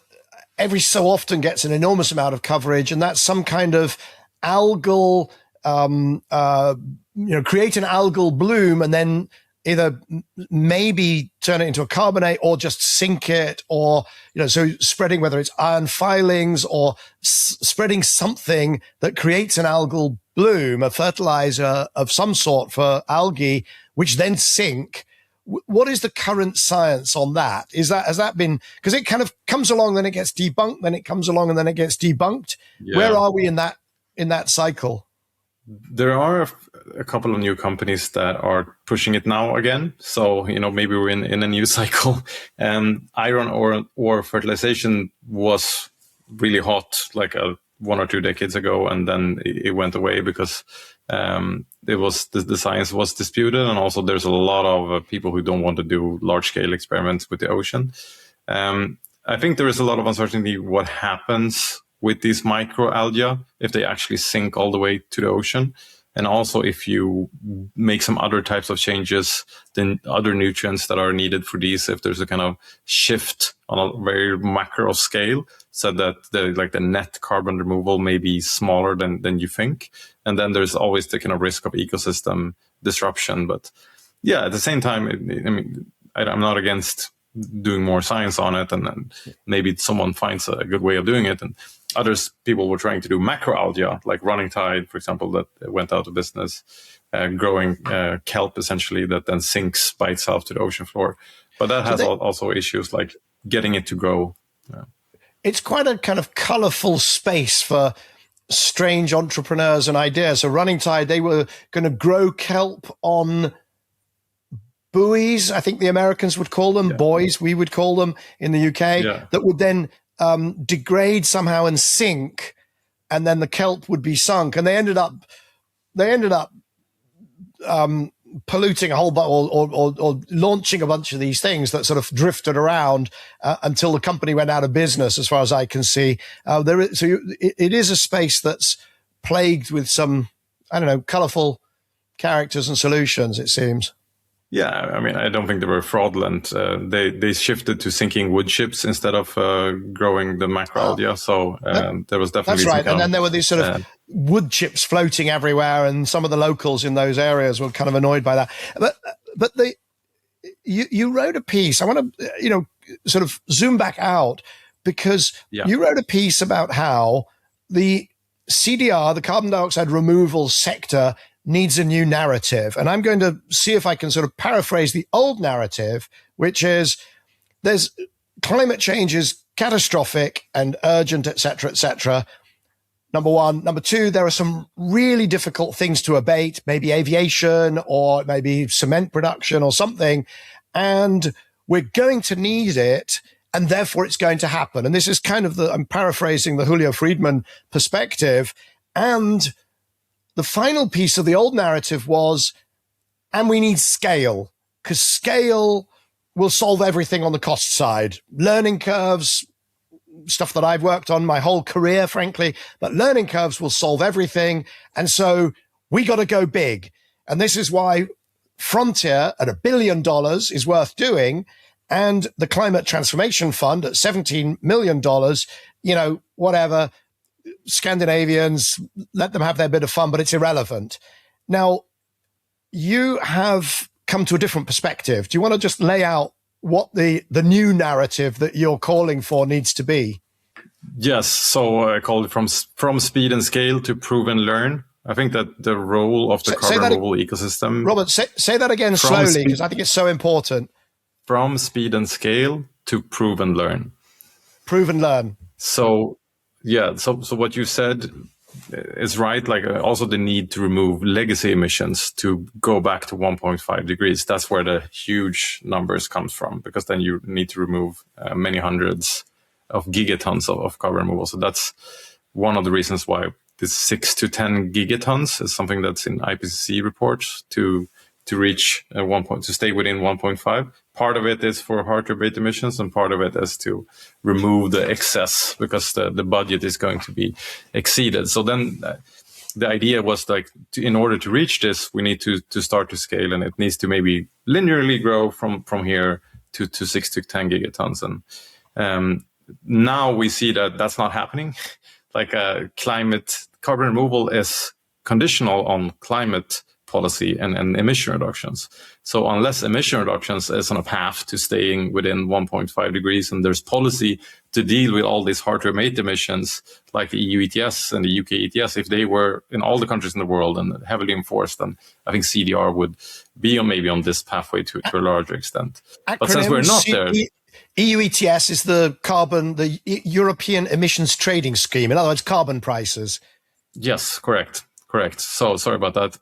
every so often gets an enormous amount of coverage, and that's some kind of algal, create an algal bloom and then either maybe turn it into a carbonate or just sink it, or, so spreading, whether it's iron filings or spreading something that creates an algal bloom, a fertilizer of some sort for algae, which then sink. What is the current science on that? Has that been, because it kind of comes along, then it gets debunked, then it comes along and then it gets debunked. Yeah. Where are we in that cycle? There are a couple of new companies that are pushing it now again. So, maybe we're in a new cycle. Iron ore fertilization was really hot like 1 or 2 decades ago, and then it went away because the science was disputed, and also there's a lot of people who don't want to do large-scale experiments with the ocean. I think there is a lot of uncertainty what happens with these microalgae if they actually sink all the way to the ocean. And also, if you make some other types of changes, then other nutrients that are needed for these, if there's a kind of shift on a very macro scale, so that the net carbon removal may be smaller than you think. And then there's always the kind of risk of ecosystem disruption. But yeah, at the same time, I'm not against doing more science on it, and maybe someone finds a good way of doing it. And people were trying to do macroalgae, like running tide, for example, that went out of business, growing kelp essentially that then sinks by itself to the ocean floor. But that has also issues like getting it to grow. It's quite a kind of colorful space for strange entrepreneurs and ideas. So running tide, they were going to grow kelp on buoys, I think the Americans would call them, buoys, we would call them in the UK, that would then degrade somehow and sink, and then the kelp would be sunk. And they ended up polluting a whole bunch, or launching a bunch of these things that sort of drifted around until the company went out of business, as far as I can see. It is a space that's plagued with some, I don't know, colorful characters and solutions, it seems. Yeah, I mean, I don't think they were fraudulent. They shifted to sinking wood chips instead of growing the macroalgae. So there was definitely that's right. And then there were these sort of wood chips floating everywhere, and some of the locals in those areas were kind of annoyed by that. But you wrote a piece. I want to sort of zoom back out, because you wrote a piece about how the CDR, the carbon dioxide removal sector, needs a new narrative. And I'm going to see if I can sort of paraphrase the old narrative, which is there's climate change is catastrophic and urgent, et cetera, number one. Number two, there are some really difficult things to abate, maybe aviation or maybe cement production or something. And we're going to need it, and therefore it's going to happen. And this is kind of I'm paraphrasing the Julio Friedman perspective. And the final piece of the old narrative was, and we need scale, because scale will solve everything on the cost side. Learning curves, stuff that I've worked on my whole career, frankly, but learning curves will solve everything. And so we got to go big. And this is why Frontier at $1 billion is worth doing. And the Climate Transformation Fund at $17 million, whatever, Scandinavians, let them have their bit of fun, but it's irrelevant. Now, you have come to a different perspective. Do you want to just lay out what the new narrative that you're calling for needs to be? Yes. So I call it from speed and scale to prove and learn. I think that the role of the carbon removal ecosystem... Robert, say that again slowly, because I think it's so important. From speed and scale to prove and learn. Prove and learn. So what you said is right. Like also the need to remove legacy emissions to go back to 1.5 degrees. That's where the huge numbers comes from, because then you need to remove many hundreds of gigatons of carbon removal. So that's one of the reasons why this 6 to 10 gigatons is something that's in IPCC reports to reach to stay within 1.5. Part of it is for hard to abate emissions, and part of it is to remove the excess, because the budget is going to be exceeded. So then the idea was like, in order to reach this, we need to start to scale, and it needs to maybe linearly grow from here to 6 to 10 gigatons. And now we see that that's not happening. Like carbon removal is conditional on climate policy and emission reductions. So unless emission reductions is on a path to staying within 1.5 degrees, and there's policy to deal with all these hard to abate emissions, like the EU ETS and the UK ETS, if they were in all the countries in the world and heavily enforced, then I think CDR would be maybe on this pathway to a larger extent. Acronym, but since we're not there... EU ETS is the European Emissions Trading Scheme. In other words, carbon prices. Yes, correct. So sorry about that.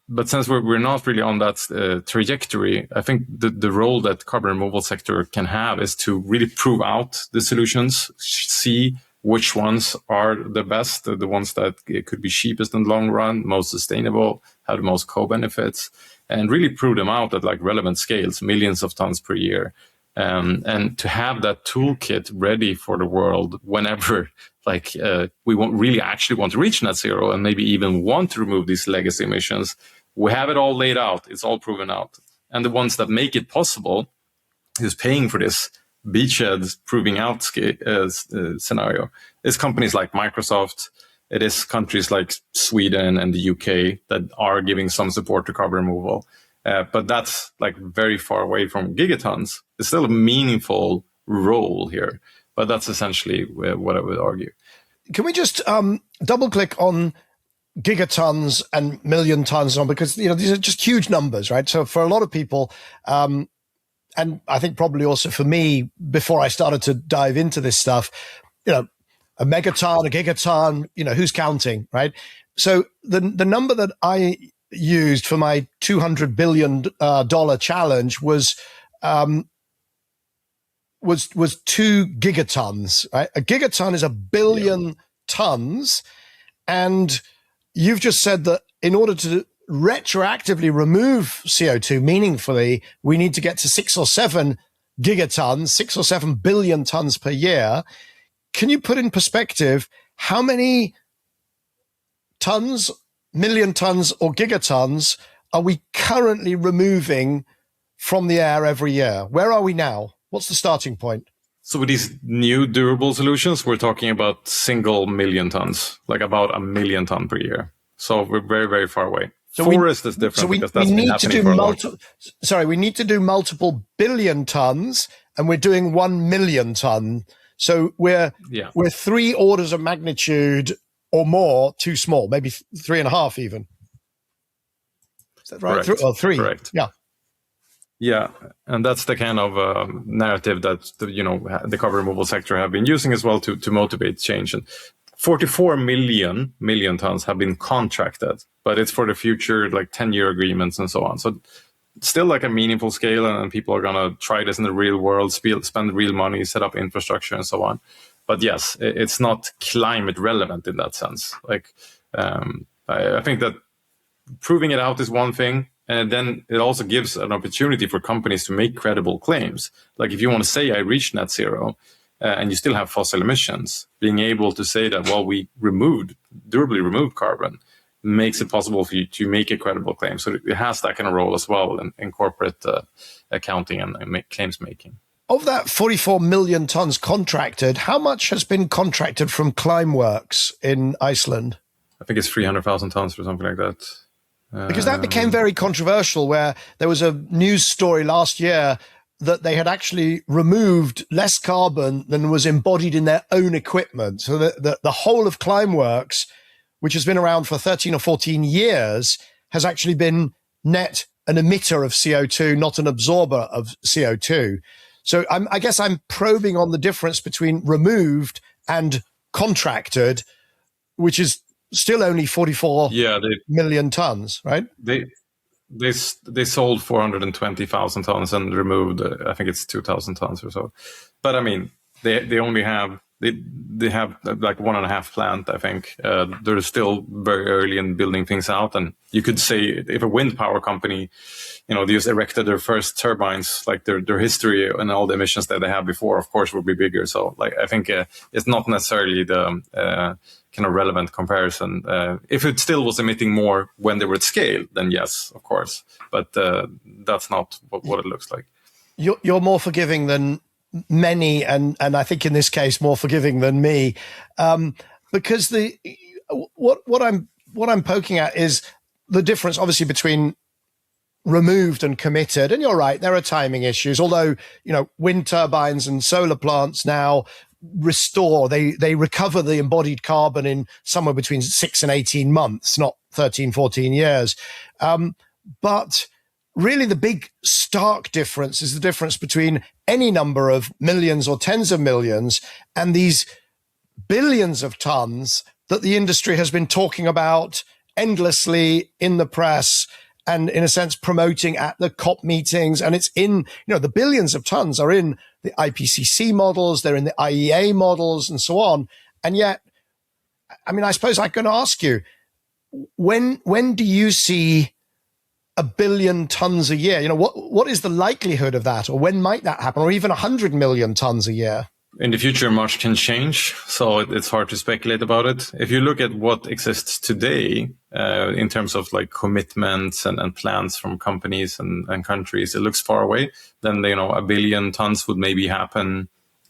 But since we're not really on that trajectory, I think the role that carbon removal sector can have is to really prove out the solutions, see which ones are the best, the ones that could be cheapest in the long run, most sustainable, have the most co-benefits, and really prove them out at like relevant scales, millions of tons per year. And to have that toolkit ready for the world whenever we really actually want to reach net zero and maybe even want to remove these legacy emissions, we have it all laid out. It's all proven out. And the ones that make it possible, who's paying for this beachhead proving out scenario, is companies like Microsoft. It is countries like Sweden and the UK that are giving some support to carbon removal. But that's like very far away from gigatons. It's still a meaningful role here, but that's essentially what I would argue. Can we just double click on gigatons and million tons on, because these are just huge numbers, right? So for a lot of people, and I think probably also for me, before I started to dive into this stuff, a megaton, a gigaton, who's counting, right? So the number that I used for my $200 billion challenge was 2 gigatons, right? A gigaton is 1 billion tons. And you've just said that in order to retroactively remove CO2 meaningfully, we need to get to 6 or 7 gigatons, 6 or 7 billion tons per year. Can you put in perspective how many tons, million tons or gigatons are we currently removing from the air every year? Where are we now? What's the starting point? So with these new durable solutions, we're talking about single million tons, like about 1 million ton per year. So we're very, very far away. So forest is different because that's been happening for a long time. We need to do multiple billion tons, and we're doing 1 million ton. So we're 3 orders of magnitude or more too small, maybe 3.5 even. Is that right? Correct. 3. Correct. Yeah. Yeah, and that's the kind of narrative that the carbon removal sector have been using as well to motivate change. And 44 million tons have been contracted, but it's for the future, like 10-year agreements and so on. So still like a meaningful scale, and people are gonna try this in the real world, spend real money, set up infrastructure and so on. But yes, it's not climate relevant in that sense. Like I think that proving it out is one thing. And then it also gives an opportunity for companies to make credible claims. Like if you want to say I reached net zero and you still have fossil emissions, being able to say that, well, we durably removed carbon makes it possible for you to make a credible claim. So it has that kind of role as well in corporate accounting and claims making. Of that 44 million tons contracted, how much has been contracted from Climeworks in Iceland? I think it's 300,000 tons or something like that. Because that became very controversial, where there was a news story last year that they had actually removed less carbon than was embodied in their own equipment. So the whole of Climeworks, which has been around for 13 or 14 years, has actually been net an emitter of CO2, not an absorber of CO2. So I guess I'm probing on the difference between removed and contracted, which is still only 44 million tons, right? They sold 420,000 tons and removed, I think it's 2,000 tons or so. But I mean, they only have they have like 1.5 plant, I think. They're still very early in building things out, and you could say if a wind power company, they just erected their first turbines, like their history and all the emissions that they had before, of course, would be bigger. So, like, I think it's not necessarily the kind of relevant comparison. If it still was emitting more when they were at scale, then yes, of course. But that's not what it looks like. You're more forgiving than many, and I think in this case more forgiving than me, because what I'm poking at is the difference, obviously, between removed and committed. And you're right, there are timing issues. Although wind turbines and solar plants now they recover the embodied carbon in somewhere between 6 and 18 months, not 13, 14 years. But really the big stark difference is the difference between any number of millions or tens of millions and these billions of tons that the industry has been talking about endlessly in the press and, in a sense, promoting at the COP meetings. And it's in, the billions of tons are in the IPCC models, they're in the IEA models and so on. And yet, I mean, I suppose I can ask you, when do you see 1 billion tons a year. What is the likelihood of that, or when might that happen, or even 100 million tons a year? In the future, much can change, so it's hard to speculate about it. If you look at what exists today in terms of like commitments and plans from companies and countries, it looks far away. Then 1 billion tons would maybe happen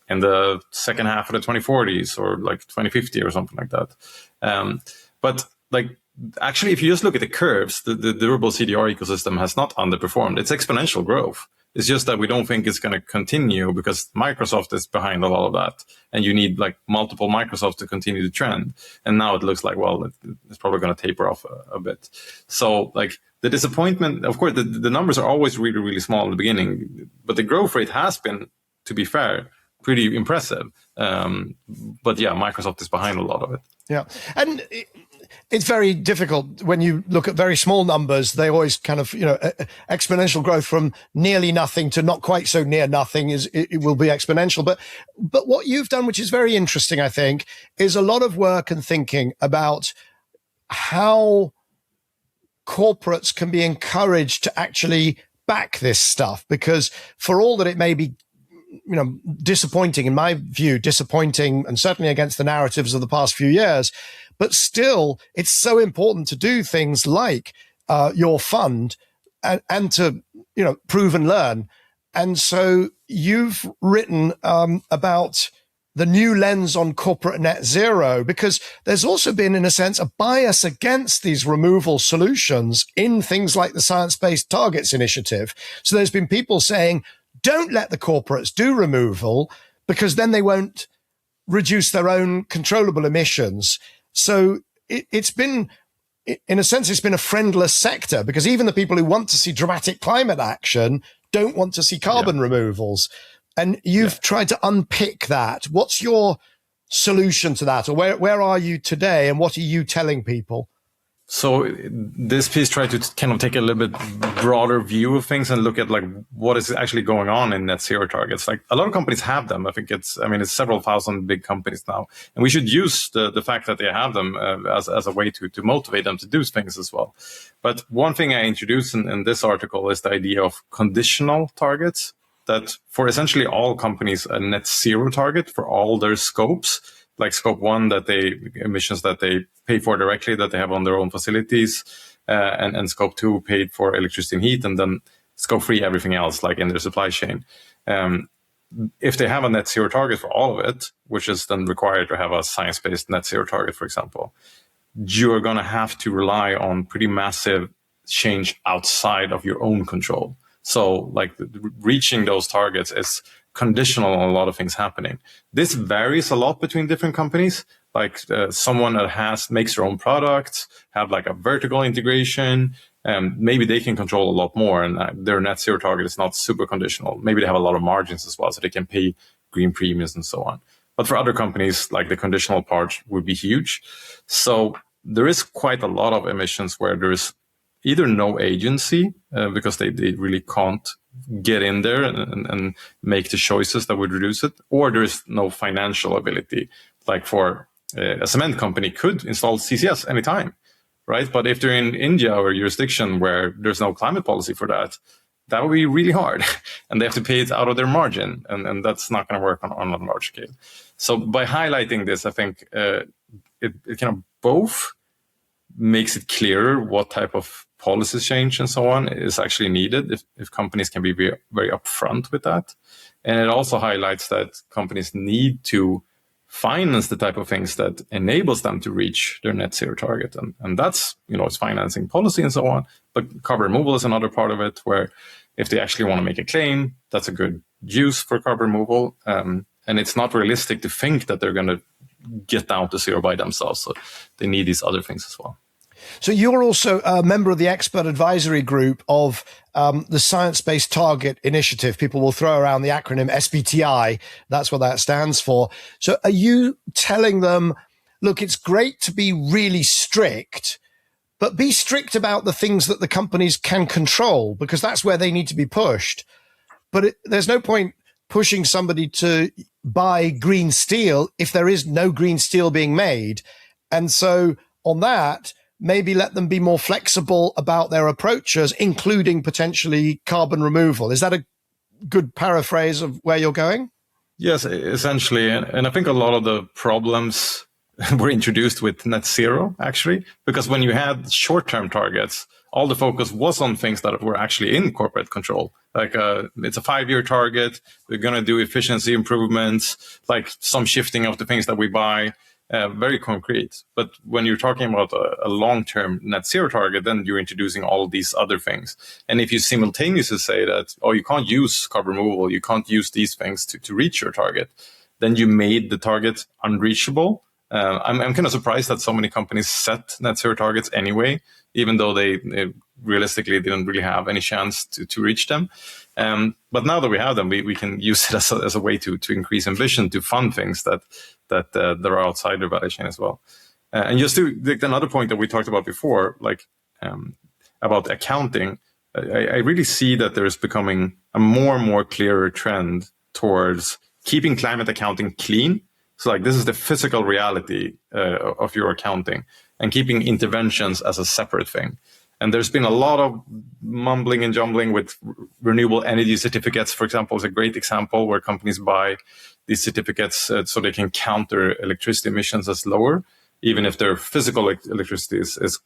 in the second half of the 2040s or like 2050 or something like that. But like actually, if you just look at the curves, the durable CDR ecosystem has not underperformed. It's exponential growth. It's just that we don't think it's going to continue because Microsoft is behind a lot of that. And you need like multiple Microsofts to continue the trend. And now it looks like, well, it's probably going to taper off a bit. So like the disappointment, of course, the numbers are always really, really small in the beginning. But the growth rate has been, to be fair, pretty impressive. But yeah, Microsoft is behind a lot of it. Yeah. And it's very difficult when you look at very small numbers. They always kind of, exponential growth from nearly nothing to not quite so near nothing it will be exponential. But what you've done, which is very interesting, I think, is a lot of work and thinking about how corporates can be encouraged to actually back this stuff, because for all that it may be, disappointing, in my view, and certainly against the narratives of the past few years, but still, it's so important to do things like your fund and to, prove and learn. And so you've written about the new lens on corporate net zero, because there's also been, in a sense, a bias against these removal solutions in things like the Science-Based Targets Initiative. So there's been people saying, don't let the corporates do removal because then they won't reduce their own controllable emissions. So it's been, in a sense, it's been a friendless sector, because even the people who want to see dramatic climate action don't want to see carbon removals. And you've tried to unpick that. What's your solution to that? Or where are you today, and what are you telling people? So this piece tried to kind of take a little bit broader view of things and look at like what is actually going on in net zero targets. Like a lot of companies have them. I think it's several thousand big companies now, and we should use the fact that they have them as a way to motivate them to do things as well. But one thing I introduced in this article is the idea of conditional targets, that for essentially all companies, a net zero target for all their scopes, like scope 1, that emissions that they pay for directly, that they have on their own facilities, and scope 2 paid for electricity and heat, and then scope 3, everything else, like in their supply chain. If they have a net zero target for all of it, which is then required to have a science-based net zero target, for example, you are going to have to rely on pretty massive change outside of your own control. So like reaching those targets is conditional on a lot of things happening. This varies a lot between different companies. Like someone that makes their own products, have like a vertical integration, maybe they can control a lot more, and their net zero target is not super conditional. Maybe they have a lot of margins as well, so they can pay green premiums and so on. But for other companies, like the conditional part would be huge. So there is quite a lot of emissions where there is either no agency because they really can't get in there and make the choices that would reduce it, or there is no financial ability. Like for a cement company could install CCS anytime, right? But if they're in India or a jurisdiction where there's no climate policy for that, that would be really hard. And they have to pay it out of their margin. And that's not going to work on a large scale. So by highlighting this, I think it kind of both makes it clearer what type of policy change and so on is actually needed if companies can be very, very upfront with that. And it also highlights that companies need to finance the type of things that enables them to reach their net zero target. And that's, it's financing policy and so on. But carbon removal is another part of it, where if they actually want to make a claim, that's a good use for carbon removal. And it's not realistic to think that they're going to get down to zero by themselves. So they need these other things as well. So you're also a member of the expert advisory group of the Science-Based Target Initiative. People will throw around the acronym SBTI. That's what that stands for. So are you telling them, look, it's great to be really strict, but be strict about the things that the companies can control, because that's where they need to be pushed. But there's no point pushing somebody to buy green steel if there is no green steel being made. And so on that, maybe let them be more flexible about their approaches, including potentially carbon removal. Is that a good paraphrase of where you're going? Yes, essentially. And I think a lot of the problems were introduced with net zero, actually, because when you had short-term targets, all the focus was on things that were actually in corporate control. Like it's a 5-year target. We're going to do efficiency improvements, like some shifting of the things that we buy, very concrete. But when you're talking about a long-term net zero target, then you're introducing all of these other things. And if you simultaneously say that, oh, you can't use carbon removal, you can't use these things to reach your target, then you made the target unreachable. I'm kind of surprised that so many companies set net zero targets anyway, even though they realistically didn't really have any chance to reach them. But now that we have them, we can use it as a way to increase ambition, to fund things that are outside the value chain as well. And just to another point that we talked about before, like about accounting, I really see that there is becoming a more and more clearer trend towards keeping climate accounting clean. So like this is the physical reality of your accounting, and keeping interventions as a separate thing. And there's been a lot of mumbling and jumbling with renewable energy certificates, for example, is a great example where companies buy these certificates so they can count their electricity emissions as lower, even if their physical electricity is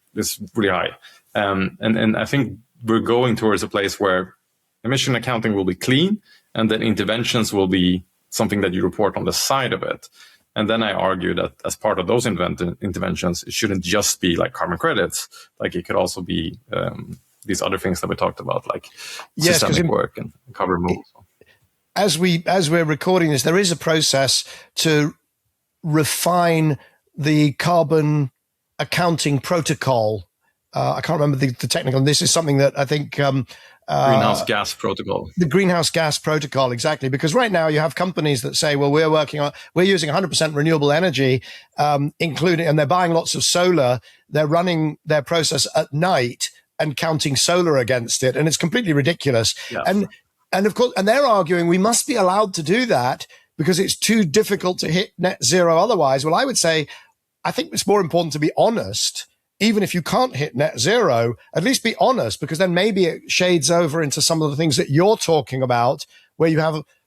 really high. And I think we're going towards a place where emission accounting will be clean, and then interventions will be something that you report on the side of it. And then I argue that as part of those interventions, it shouldn't just be like carbon credits. Like it could also be these other things that we talked about, like systemic work and carbon removal. As we're recording this, there is a process to refine the carbon accounting protocol. I can't remember the technical. This is something that I think greenhouse gas protocol. The greenhouse gas protocol, exactly. Because right now you have companies that say, well, we're using 100% renewable energy, including, and they're buying lots of solar. They're running their process at night and counting solar against it. And it's completely ridiculous. Yeah. And of course, and they're arguing we must be allowed to do that because it's too difficult to hit net zero otherwise. Well, I would say, I think it's more important to be honest. Even if you can't hit net zero, at least be honest, because then maybe it shades over into some of the things that you're talking about, where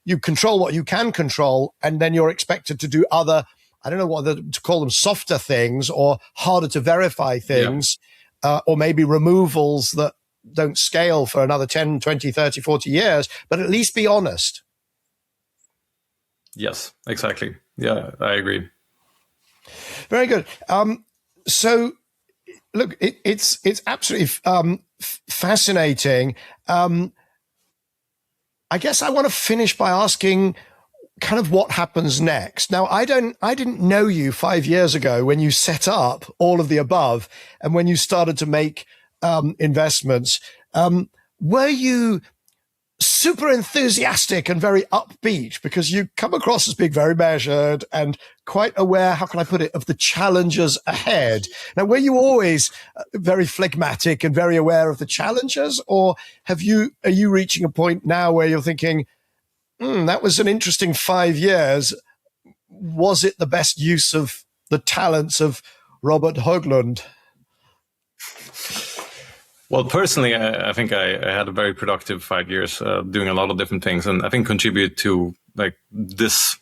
you control what you can control, and then you're expected to do other, I don't know what to call them, softer things or harder to verify things, or maybe removals that don't scale for another 10, 20, 30, 40 years, but at least be honest. Yes, exactly. Yeah, I agree. Very good. So, look, it's absolutely fascinating. I guess I want to finish by asking kind of what happens next. Now, I didn't know you 5 years ago when you set up all of the above and when you started to make investments. Were you super enthusiastic and very upbeat? Because you come across as being very measured and quite aware, how can I put it, of the challenges ahead. Now, were you always very phlegmatic and very aware of the challenges, or are you reaching a point now where you're thinking, that was an interesting 5 years. Was it the best use of the talents of Robert Höglund? Well, personally, I think I had a very productive 5 years doing a lot of different things, and I think contribute to like this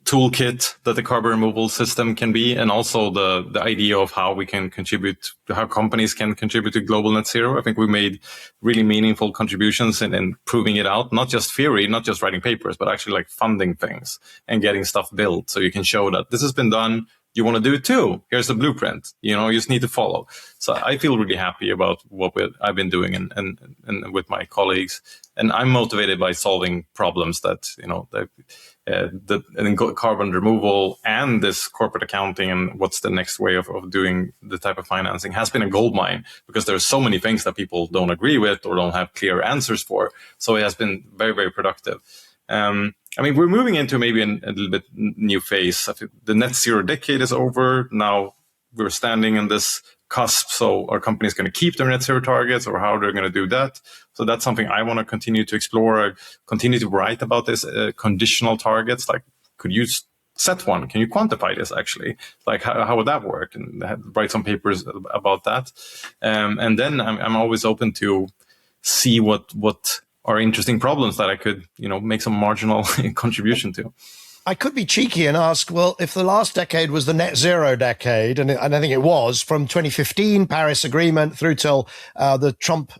toolkit that the carbon removal system can be, and also the idea of how we can contribute, how companies can contribute to global net zero. I think we made really meaningful contributions in proving it out, not just theory, not just writing papers, but actually like funding things and getting stuff built so you can show that this has been done. You want to do it too. Here's the blueprint. You just need to follow. So I feel really happy about what I've been doing and with my colleagues. And I'm motivated by solving problems that, the carbon removal and this corporate accounting and what's the next way of doing the type of financing has been a goldmine, because there are so many things that people don't agree with or don't have clear answers for. So it has been very, very productive. We're moving into maybe a little bit new phase. I think the net zero decade is over. Now we're standing in this cusp. So are companies going to keep their net zero targets, or how they're going to do that? So that's something I want to continue to explore. I continue to write about this conditional targets. Like, could you set one? Can you quantify this actually? Like how would that work? And write some papers about that. And then I'm always open to see what are interesting problems that I could, make some marginal contribution to. I could be cheeky and ask, well, if the last decade was the net zero decade, and I think it was from 2015 Paris Agreement through till the Trump,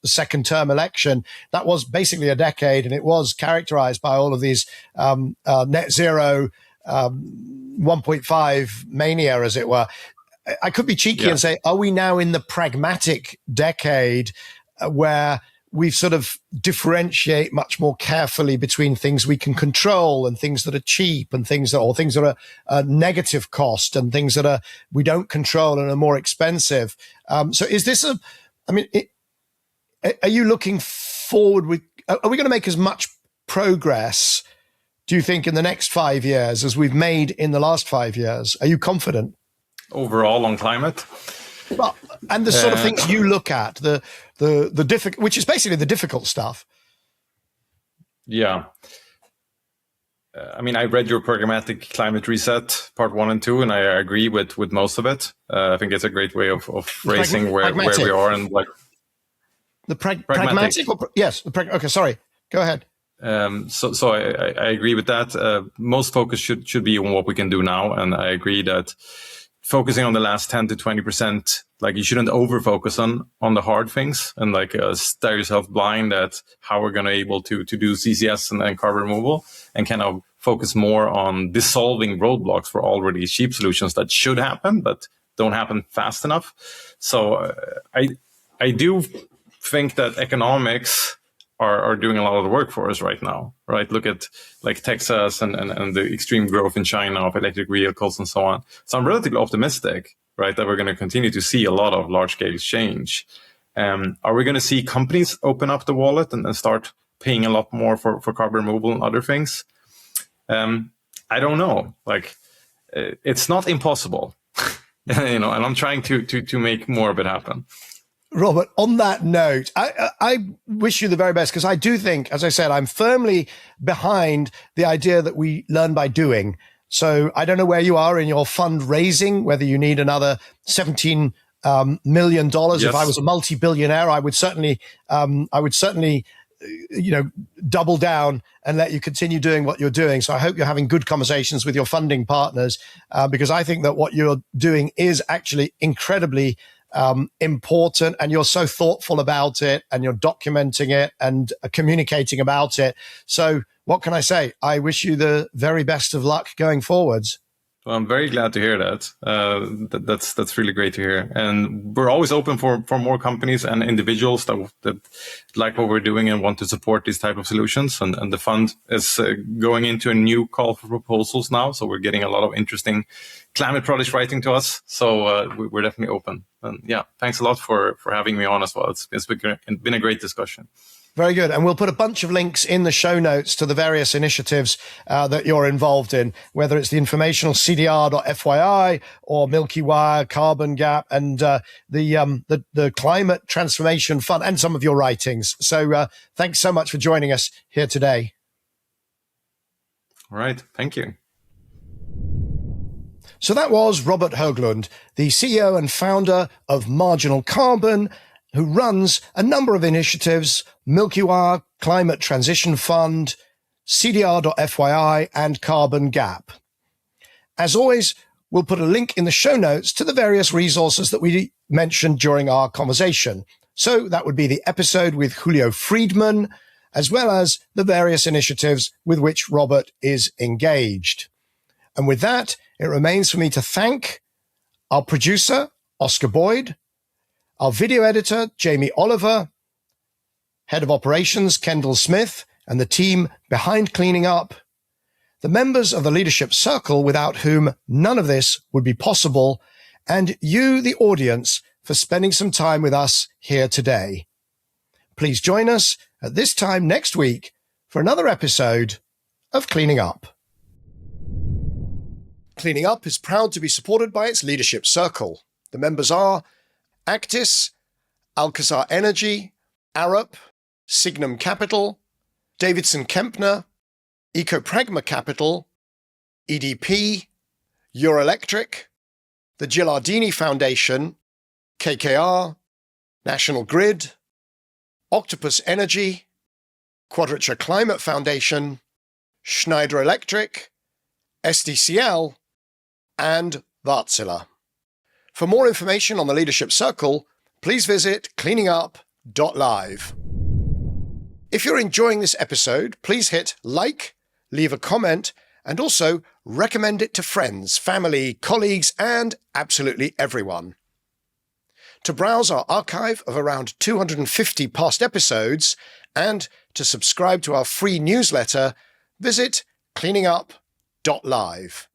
second term election, that was basically a decade, and it was characterized by all of these net zero 1.5 mania, as it were. I could be cheeky and say, are we now in the pragmatic decade where we sort of differentiate much more carefully between things we can control and things that are cheap and things that are a negative cost and things that we don't control and are more expensive. So is this are you looking forward are we going to make as much progress, do you think, in the next 5 years as we've made in the last 5 years? Are you confident? Overall on climate? Well, and the sort of things you look at, the difficult, which is basically the difficult stuff. Yeah. I read your programmatic climate reset part 1 and 2, and I agree with most of it. I think it's a great way of phrasing where we are and like the pragmatic. Yes. Okay. Sorry. Go ahead. So I agree with that. Most focus should be on what we can do now, and I agree that focusing on the last 10 to 20%, like you shouldn't over focus on the hard things and like stare yourself blind at how we're going to able to do CCS and carbon removal, and kind of focus more on dissolving roadblocks for already cheap solutions that should happen, but don't happen fast enough. So I do think that economics are doing a lot of the work for us right now, right? Look at like Texas and the extreme growth in China of electric vehicles and so on. So I'm relatively optimistic, right, that we're going to continue to see a lot of large scale change. Are we going to see companies open up the wallet and start paying a lot more for carbon removal and other things? I don't know. Like, it's not impossible, and I'm trying to make more of it happen. Robert, on that note, I wish you the very best, because I do think, as I said, I'm firmly behind the idea that we learn by doing. So I don't know where you are in your fundraising, whether you need another $17 million. Yes. If I was a multi-billionaire, I would certainly, double down and let you continue doing what you're doing. So I hope you're having good conversations with your funding partners, because I think that what you're doing is actually incredibly important, and you're so thoughtful about it, and you're documenting it and communicating about it. So what can I say? I wish you the very best of luck going forwards. Well, I'm very glad to hear that. That's really great to hear. And we're always open for more companies and individuals that like what we're doing and want to support these type of solutions. And the fund is going into a new call for proposals now. So we're getting a lot of interesting climate projects writing to us. So we're definitely open. And yeah, thanks a lot for having me on as well. It's been a great discussion. Very good. And we'll put a bunch of links in the show notes to the various initiatives that you're involved in, whether it's the informational CDR.fyi or MilkyWire, Carbon Gap, and the Climate Transformation Fund, and some of your writings. So thanks so much for joining us here today. All right. Thank you. So that was Robert Höglund, the CEO and founder of Marginal Carbon, who runs a number of initiatives: MilkyWire, Climate Transition Fund, CDR.fyi, and Carbon Gap. As always, we'll put a link in the show notes to the various resources that we mentioned during our conversation. So that would be the episode with Julio Friedman, as well as the various initiatives with which Robert is engaged. And with that, it remains for me to thank our producer, Oscar Boyd, our video editor, Jamie Oliver, head of operations, Kendall Smith, and the team behind Cleaning Up, the members of the Leadership Circle, without whom none of this would be possible, and you, the audience, for spending some time with us here today. Please join us at this time next week for another episode of Cleaning Up. Cleaning Up is proud to be supported by its Leadership Circle. The members are Actis, Alcazar Energy, Arup, Signum Capital, Davidson Kempner, Ecopragma Capital, EDP, Eurelectric, the Gilardini Foundation, KKR, National Grid, Octopus Energy, Quadrature Climate Foundation, Schneider Electric, SDCL, and Wärtsilä. For more information on the Leadership Circle, please visit cleaningup.live. If you're enjoying this episode, please hit like, leave a comment, and also recommend it to friends, family, colleagues, and absolutely everyone. To browse our archive of around 250 past episodes and to subscribe to our free newsletter, visit cleaningup.live.